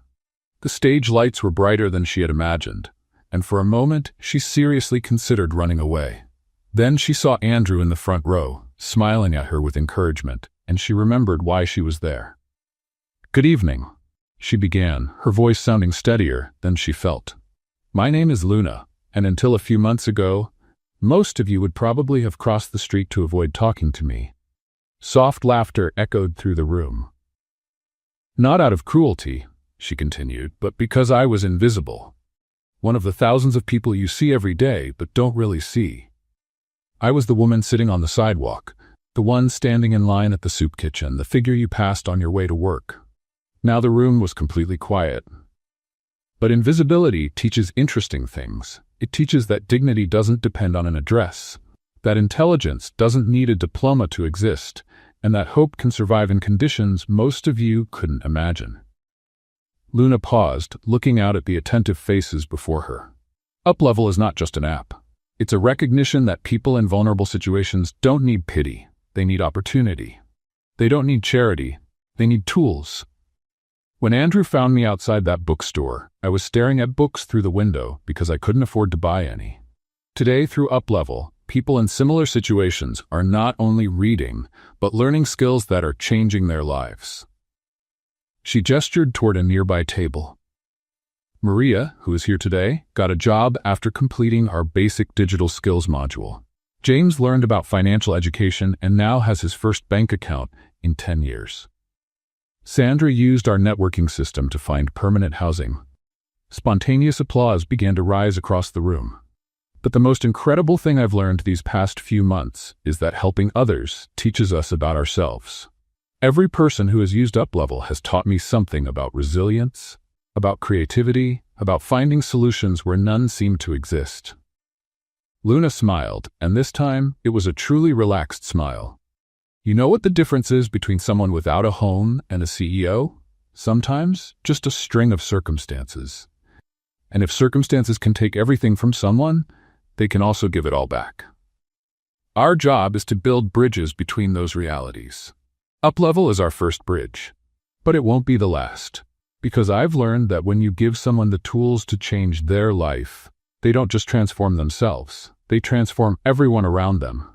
[SPEAKER 1] The stage lights were brighter than she had imagined, and for a moment she seriously considered running away. Then she saw Andrew in the front row, smiling at her with encouragement, and she remembered why she was there. "Good evening," she began, her voice sounding steadier than she felt. "My name is Luna, and until a few months ago, most of you would probably have crossed the street to avoid talking to me." Soft laughter echoed through the room. "Not out of cruelty," she continued, "but because I was invisible. One of the thousands of people you see every day but don't really see. I was the woman sitting on the sidewalk, the one standing in line at the soup kitchen, the figure you passed on your way to work." Now the room was completely quiet. But invisibility teaches interesting things. It teaches that dignity doesn't depend on an address, that intelligence doesn't need a diploma to exist, and that hope can survive in conditions most of you couldn't imagine. Luna paused, looking out at the attentive faces before her. Uplevel is not just an app. It's a recognition that people in vulnerable situations don't need pity, they need opportunity. They don't need charity, they need tools. When Andrew found me outside that bookstore, I was staring at books through the window because I couldn't afford to buy any. Today, through Uplevel, people in similar situations are not only reading, but learning skills that are changing their lives. She gestured toward a nearby table. Maria, who is here today, got a job after completing our basic digital skills module. James learned about financial education and now has his first bank account in 10 years. Sandra used our networking system to find permanent housing. Spontaneous applause began to rise across the room. But the most incredible thing I've learned these past few months is that helping others teaches us about ourselves. Every person who has used Uplevel has taught me something about resilience, about creativity, about finding solutions where none seem to exist. Luna smiled, and this time it was a truly relaxed smile. You know what the difference is between someone without a home and a CEO? Sometimes just a string of circumstances. And if circumstances can take everything from someone, they can also give it all back. Our job is to build bridges between those realities. Uplevel is our first bridge, but it won't be the last. Because I've learned that when you give someone the tools to change their life, they don't just transform themselves, they transform everyone around them.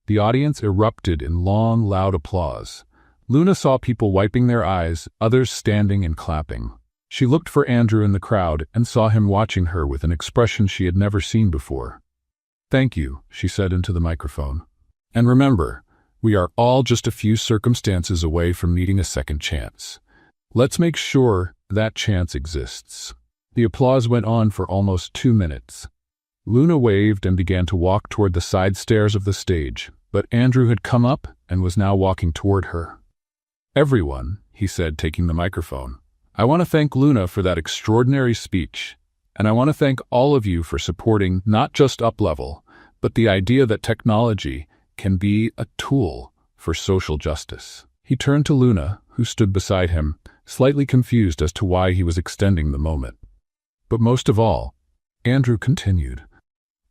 [SPEAKER 1] The audience erupted in long, loud applause. Luna saw people wiping their eyes, others standing and clapping. She looked for Andrew in the crowd and saw him watching her with an expression she had never seen before. "Thank you," she said into the microphone. "And remember, we are all just a few circumstances away from needing a second chance. Let's make sure that chance exists." The applause went on for almost 2 minutes. Luna waved and began to walk toward the side stairs of the stage, but Andrew had come up and was now walking toward her. "Everyone," he said, taking the microphone, "I want to thank Luna for that extraordinary speech, and I want to thank all of you for supporting not just Uplevel, but the idea that technology can be a tool for social justice. He turned to Luna, who stood beside him, slightly confused as to why he was extending the moment. But most of all, Andrew continued,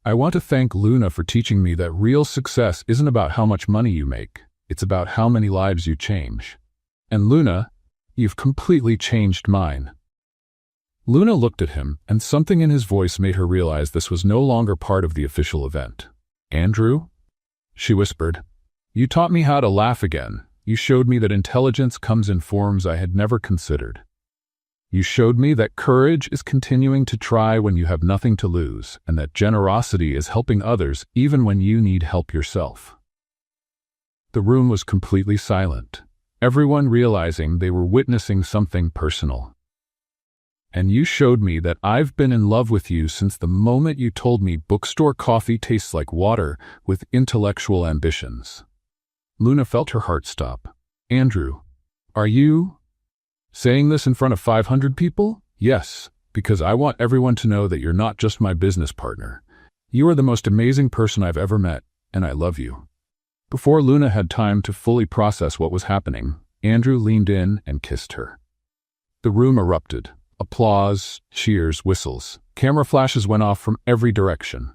[SPEAKER 1] I want to thank Luna for teaching me that real success isn't about how much money you make. It's about how many lives you change. And Luna, you've completely changed mine. Luna looked at him, and something in his voice made her realize this was no longer part of the official event. Andrew? She whispered. You taught me how to laugh again. You showed me that intelligence comes in forms I had never considered. You showed me that courage is continuing to try when you have nothing to lose, and that generosity is helping others even when you need help yourself. The room was completely silent, everyone realizing they were witnessing something personal. And you showed me that I've been in love with you since the moment you told me bookstore coffee tastes like water with intellectual ambitions. Luna felt her heart stop. Andrew, are you saying this in front of 500 people? Yes, because I want everyone to know that you're not just my business partner. You are the most amazing person I've ever met, and I love you. Before Luna had time to fully process what was happening, Andrew leaned in and kissed her. The room erupted. Applause, cheers, whistles. Camera flashes went off from every direction.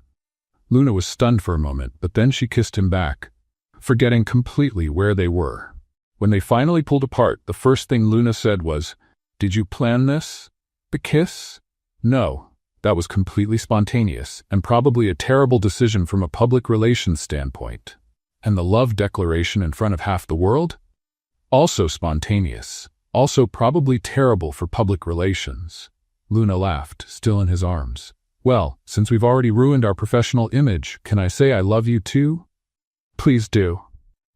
[SPEAKER 1] Luna was stunned for a moment, but then she kissed him back, forgetting completely where they were. When they finally pulled apart, the first thing Luna said was, Did you plan this? The kiss? No, that was completely spontaneous, and probably a terrible decision from a public relations standpoint. And the love declaration in front of half the world? Also spontaneous. Also probably terrible for public relations. Luna laughed, still in his arms. Well, since we've already ruined our professional image, can I say I love you too? Please do.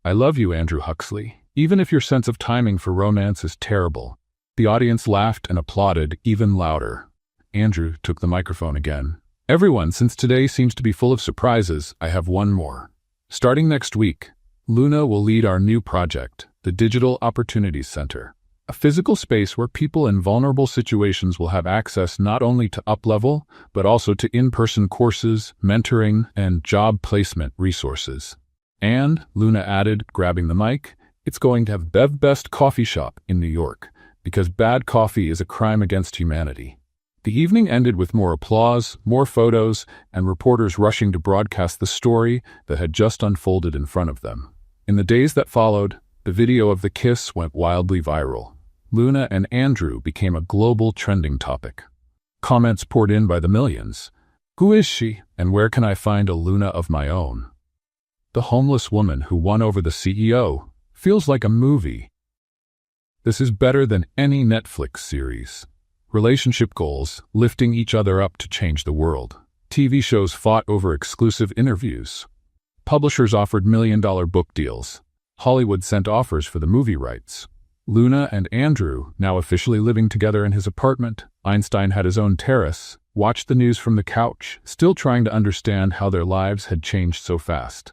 [SPEAKER 1] I love you, Andrew Huxley, even if your sense of timing for romance is terrible. The audience laughed and applauded even louder. Andrew took the microphone again. Everyone, since today seems to be full of surprises, I have one more. Starting next week, Luna will lead our new project, the Digital Opportunities Center. A physical space where people in vulnerable situations will have access not only to up-level, but also to in-person courses, mentoring, and job placement resources. And, Luna added, grabbing the mic, it's going to have Bev Best Coffee Shop in New York, because bad coffee is a crime against humanity. The evening ended with more applause, more photos, and reporters rushing to broadcast the story that had just unfolded in front of them. In the days that followed, the video of the kiss went wildly viral. Luna and Andrew became a global trending topic. Comments poured in by the millions. Who is she, and where can I find a Luna of my own? The homeless woman who won over the CEO feels like a movie. This is better than any Netflix series. Relationship goals, lifting each other up to change the world. TV shows fought over exclusive interviews. Publishers offered million-dollar book deals. Hollywood sent offers for the movie rights. Luna and Andrew, now officially living together in his apartment. Einstein had his own terrace, watched the news from the couch, still trying to understand how their lives had changed so fast.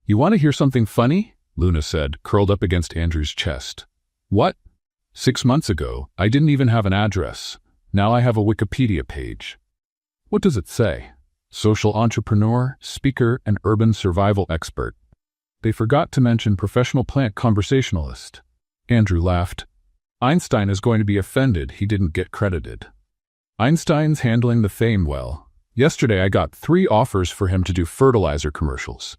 [SPEAKER 1] You want to hear something funny? Luna said, curled up against Andrew's chest. What? 6 months ago, I didn't even have an address. Now I have a Wikipedia page. What does it say? Social entrepreneur, speaker, and urban survival expert. They forgot to mention professional plant conversationalist. Andrew laughed. Einstein is going to be offended he didn't get credited. Einstein's handling the fame well. Yesterday I got 3 offers for him to do fertilizer commercials.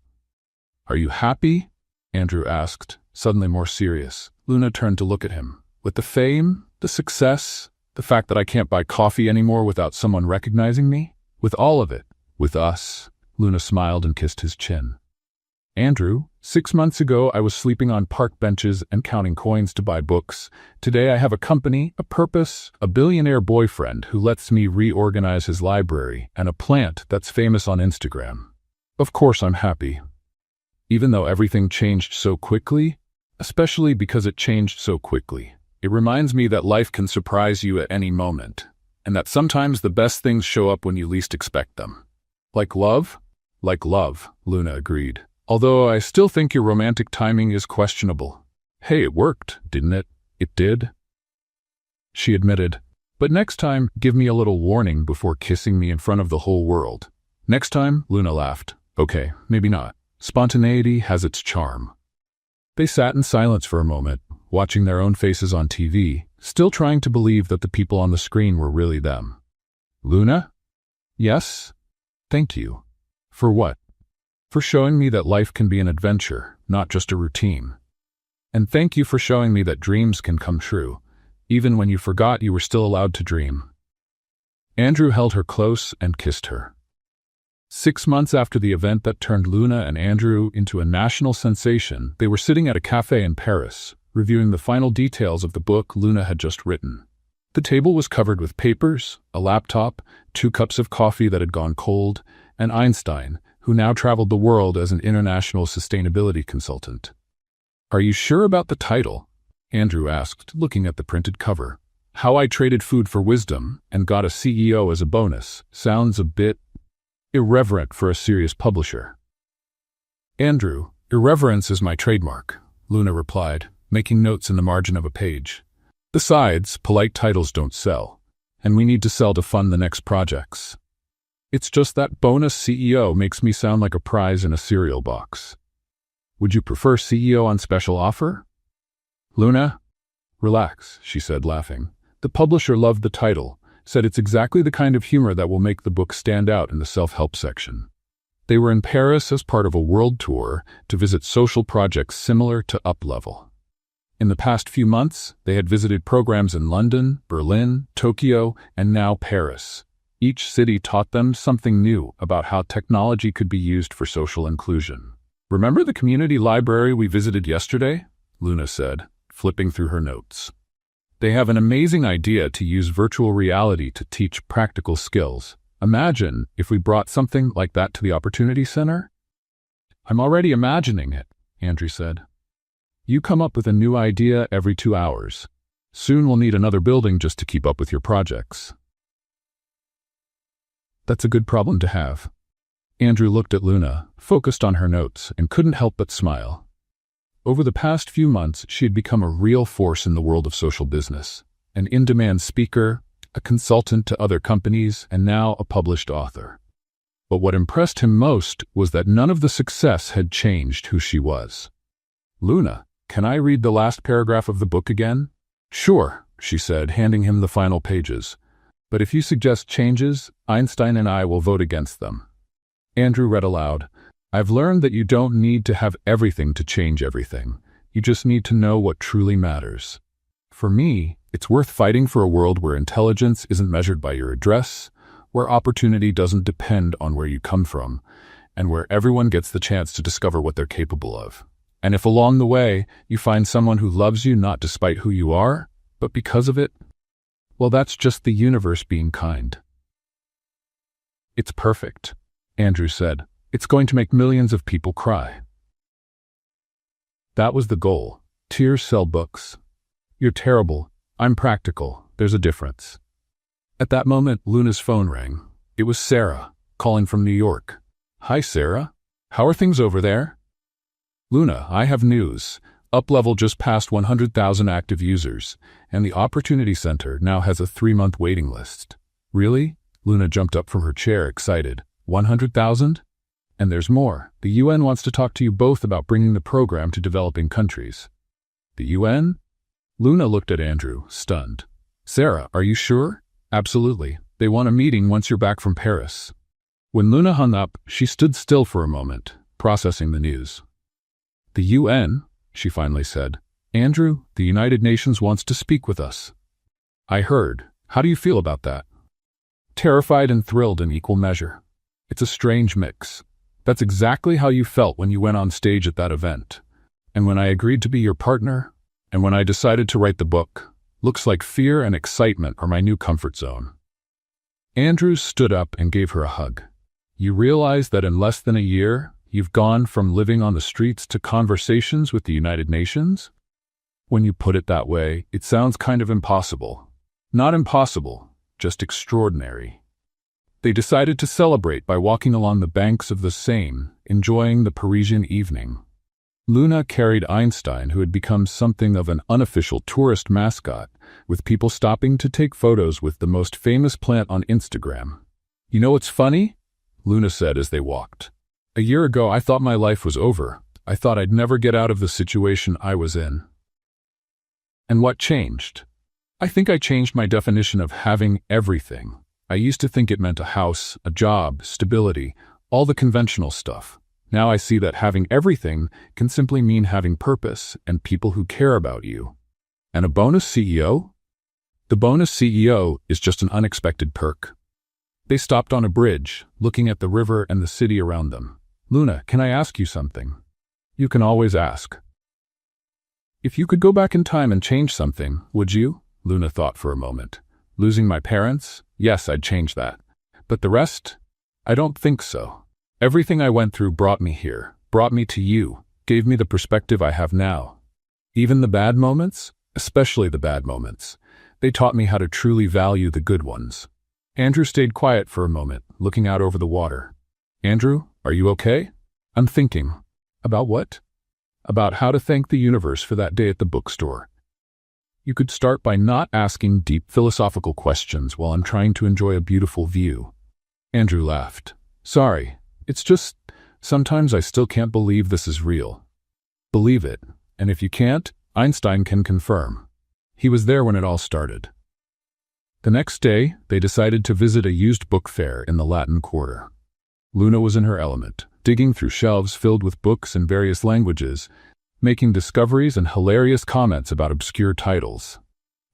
[SPEAKER 1] Are you happy? Andrew asked, suddenly more serious. Luna turned to look at him. With the fame, the success, the fact that I can't buy coffee anymore without someone recognizing me? With all of it. With us. Luna smiled and kissed his chin. Andrew, 6 months ago I was sleeping on park benches and counting coins to buy books. Today I have a company, a purpose, a billionaire boyfriend who lets me reorganize his library, and a plant that's famous on Instagram. Of course I'm happy. Even though everything changed so quickly, especially because it changed so quickly, it reminds me that life can surprise you at any moment, and that sometimes the best things show up when you least expect them. Like love? Like love, Luna agreed. Although I still think your romantic timing is questionable. Hey, it worked, didn't it? It did? She admitted. But next time, give me a little warning before kissing me in front of the whole world. Next time, Luna laughed. Okay, maybe not. Spontaneity has its charm. They sat in silence for a moment, watching their own faces on TV, still trying to believe that the people on the screen were really them. Luna? Yes? Thank you. For what? For showing me that life can be an adventure, not just a routine. And thank you for showing me that dreams can come true, even when you forgot you were still allowed to dream. Andrew held her close and kissed her. 6 months after the event that turned Luna and Andrew into a national sensation, they were sitting at a cafe in Paris, reviewing the final details of the book Luna had just written. The table was covered with papers, a laptop, 2 cups of coffee that had gone cold, and Einstein, who now traveled the world as an international sustainability consultant. "Are you sure about the title?" Andrew asked, looking at the printed cover. "How I Traded Food for Wisdom and Got a CEO as a Bonus" sounds a bit irreverent for a serious publisher. "Andrew, irreverence is my trademark," Luna replied, making notes in the margin of a page. "Besides, polite titles don't sell, and we need to sell to fund the next projects. It's just that bonus CEO makes me sound like a prize in a cereal box. Would you prefer CEO on special offer?" "Luna, relax," she said, laughing. "The publisher loved the title, said it's exactly the kind of humor that will make the book stand out in the self-help section." They were in Paris as part of a world tour to visit social projects similar to Up-Level. In the past few months, they had visited programs in London, Berlin, Tokyo, and now Paris. Each city taught them something new about how technology could be used for social inclusion. "Remember the community library we visited yesterday?" Luna said, flipping through her notes. "They have an amazing idea to use virtual reality to teach practical skills. Imagine if we brought something like that to the Opportunity Center?" "I'm already imagining it," Andrew said. "You come up with a new idea every 2 hours. Soon we'll need another building just to keep up with your projects." "That's a good problem to have." Andrew looked at Luna, focused on her notes, and couldn't help but smile. Over the past few months, she had become a real force in the world of social business, an in-demand speaker, a consultant to other companies, and now a published author. But what impressed him most was that none of the success had changed who she was. "Luna, can I read the last paragraph of the book again?" "Sure," she said, handing him the final pages. "But if you suggest changes, Einstein and I will vote against them." Andrew read aloud, "I've learned that you don't need to have everything to change everything. You just need to know what truly matters. For me, it's worth fighting for a world where intelligence isn't measured by your address, where opportunity doesn't depend on where you come from, and where everyone gets the chance to discover what they're capable of. And if along the way you find someone who loves you not despite who you are, but because of it, well, that's just the universe being kind." "It's perfect," Andrew said. "It's going to make millions of people cry." That was the goal. Tears sell books. "You're terrible. I'm practical. There's a difference." At that moment, Luna's phone rang. It was Sarah, calling from New York. "Hi, Sarah. How are things over there?" "Luna, I have news. Up-Level just passed 100,000 active users, and the Opportunity Center now has a 3-month waiting list." "Really?" Luna jumped up from her chair, excited. 100,000? And there's more. The UN wants to talk to you both about bringing the program to developing countries." "The UN?" Luna looked at Andrew, stunned. "Sarah, are you sure?" "Absolutely. They want a meeting once you're back from Paris." When Luna hung up, she stood still for a moment, processing the news. "The UN?" she finally said. "Andrew, the United Nations wants to speak with us." "I heard. How do you feel about that?" "Terrified and thrilled in equal measure. It's a strange mix. That's exactly how you felt when you went on stage at that event. And when I agreed to be your partner, and when I decided to write the book, looks like fear and excitement are my new comfort zone." Andrew stood up and gave her a hug. "You realize that in less than a year, you've gone from living on the streets to conversations with the United Nations? When you put it that way, it sounds kind of impossible. Not impossible, just extraordinary." They decided to celebrate by walking along the banks of the Seine, enjoying the Parisian evening. Luna carried Einstein, who had become something of an unofficial tourist mascot, with people stopping to take photos with the most famous plant on Instagram. "You know what's funny?" Luna said as they walked. "A year ago I thought my life was over. I thought I'd never get out of the situation I was in. And what changed? I think I changed my definition of having everything. I used to think it meant a house, a job, stability, all the conventional stuff. Now I see that having everything can simply mean having purpose and people who care about you. And a bonus CEO? The bonus CEO is just an unexpected perk. They stopped on a bridge, looking at the river and the city around them. Luna, can I ask you something? You can always ask. If you could go back in time and change something, would you? Luna thought for a moment. Losing my parents? Yes, I'd change that. But the rest? I don't think so. Everything I went through brought me here, brought me to you, gave me the perspective I have now. Even the bad moments, especially the bad moments, they taught me how to truly value the good ones. Andrew stayed quiet for a moment, looking out over the water. Andrew, are you okay? I'm thinking. About what? About how to thank the universe for that day at the bookstore. You could start by not asking deep philosophical questions while I'm trying to enjoy a beautiful view. Andrew laughed. Sorry, it's just, sometimes I still can't believe this is real. Believe it, and if you can't, Einstein can confirm. He was there when it all started. The next day, they decided to visit a used book fair in the Latin Quarter. Luna was in her element, digging through shelves filled with books in various languages, making discoveries and hilarious comments about obscure titles.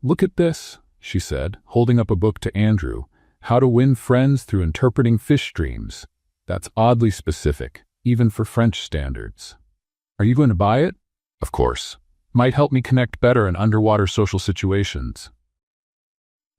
[SPEAKER 1] Look at this, she said, holding up a book to Andrew, How to Win Friends Through Interpreting Fish Dreams. That's oddly specific, even for French standards. Are you going to buy it? Of course. Might help me connect better in underwater social situations.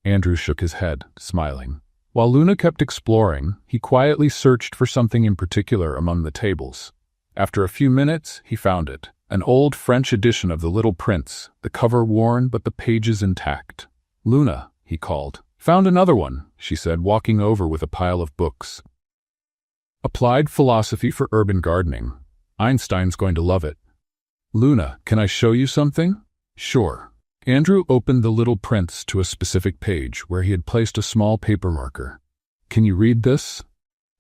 [SPEAKER 1] Andrew shook his head, smiling. While Luna kept exploring, he quietly searched for something in particular among the tables. After a few minutes, he found it. An old French edition of The Little Prince, the cover worn but the pages intact. Luna, he called. Found another one, she said, walking over with a pile of books. Applied Philosophy for Urban Gardening. Einstein's going to love it. Luna, can I show you something? Sure. Andrew opened The Little Prince to a specific page where he had placed a small paper marker. Can you read this?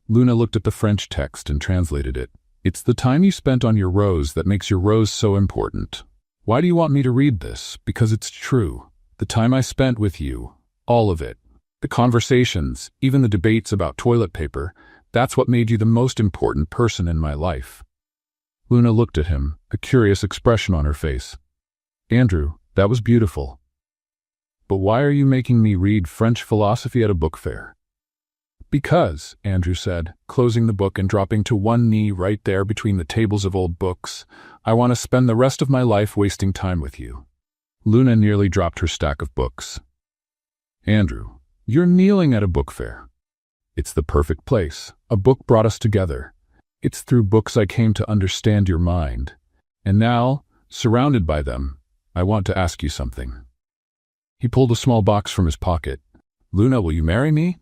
[SPEAKER 1] Luna looked at the French text and translated it. It's the time you spent on your rose that makes your rose so important. Why do you want me to read this? Because it's true. The time I spent with you, all of it. The conversations, even the debates about toilet paper, that's what made you the most important person in my life. Luna looked at him, a curious expression on her face. Andrew, that was beautiful. But why are you making me read French philosophy at a book fair? Because, Andrew said, closing the book and dropping to one knee right there between the tables of old books, I want to spend the rest of my life wasting time with you. Luna nearly dropped her stack of books. Andrew, you're kneeling at a book fair. It's the perfect place. A book brought us together. It's through books I came to understand your mind. And now, surrounded by them, I want to ask you something. He pulled a small box from his pocket. Luna, will you marry me?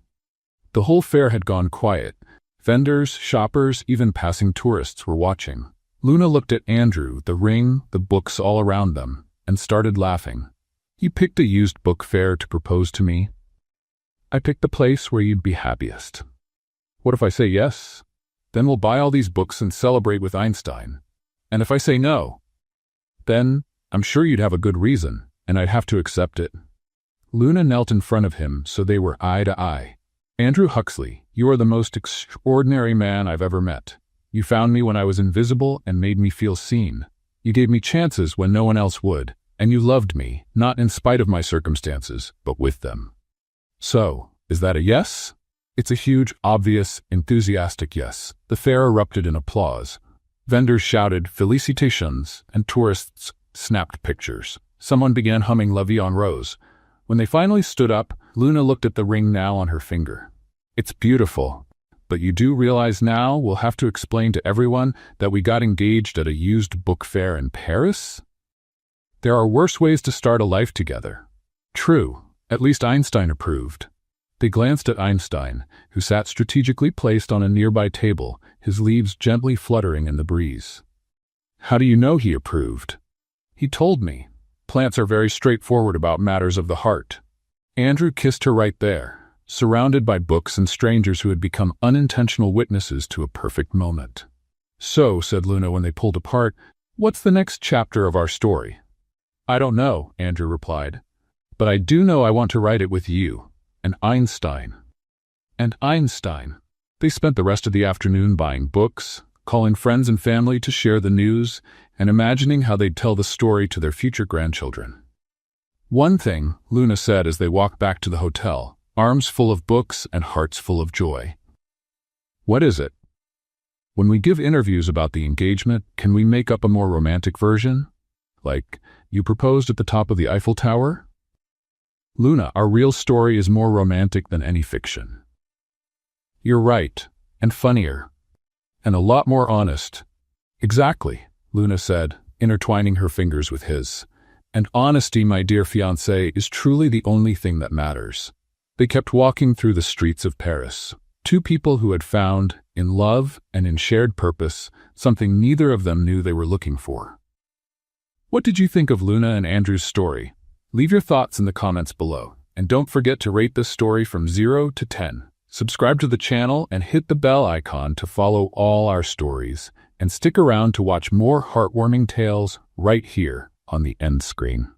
[SPEAKER 1] The whole fair had gone quiet. Vendors, shoppers, even passing tourists were watching. Luna looked at Andrew, the ring, the books all around them, and started laughing. You picked a used book fair to propose to me? I picked the place where you'd be happiest. What if I say yes? Then we'll buy all these books and celebrate with Einstein. And if I say no, then I'm sure you'd have a good reason, and I'd have to accept it. Luna knelt in front of him so they were eye to eye. Andrew Huxley, you are the most extraordinary man I've ever met. You found me when I was invisible and made me feel seen. You gave me chances when no one else would, and you loved me, not in spite of my circumstances, but with them. So, is that a yes? It's a huge, obvious, enthusiastic yes. The fair erupted in applause. Vendors shouted, "Felicitations," and tourists snapped pictures. Someone began humming La Vie en Rose. When they finally stood up, Luna looked at the ring now on her finger. It's beautiful, but you do realize now we'll have to explain to everyone that we got engaged at a used book fair in Paris? There are worse ways to start a life together. True, at least Einstein approved. They glanced at Einstein, who sat strategically placed on a nearby table, his leaves gently fluttering in the breeze. How do you know he approved? He told me. Plants are very straightforward about matters of the heart. Andrew kissed her right there, surrounded by books and strangers who had become unintentional witnesses to a perfect moment. "So," said Luna when they pulled apart, "what's the next chapter of our story?" "I don't know," Andrew replied. "But I do know I want to write it with you, and Einstein." And Einstein. They spent the rest of the afternoon buying books, calling friends and family to share the news, and imagining how they'd tell the story to their future grandchildren. "One thing," Luna said as they walked back to the hotel, arms full of books and hearts full of joy. "What is it?" "When we give interviews about the engagement, can we make up a more romantic version? Like, you proposed at the top of the Eiffel Tower?" "Luna, our real story is more romantic than any fiction." "You're right, and funnier, and a lot more honest." "Exactly," Luna said, intertwining her fingers with his. "And honesty, my dear fiancé, is truly the only thing that matters." They kept walking through the streets of Paris, two people who had found, in love and in shared purpose, something neither of them knew they were looking for. What did you think of Luna and Andrew's story? Leave your thoughts in the comments below, and don't forget to rate this story from 0 to 10. Subscribe to the channel and hit the bell icon to follow all our stories, and stick around to watch more heartwarming tales right here on the end screen.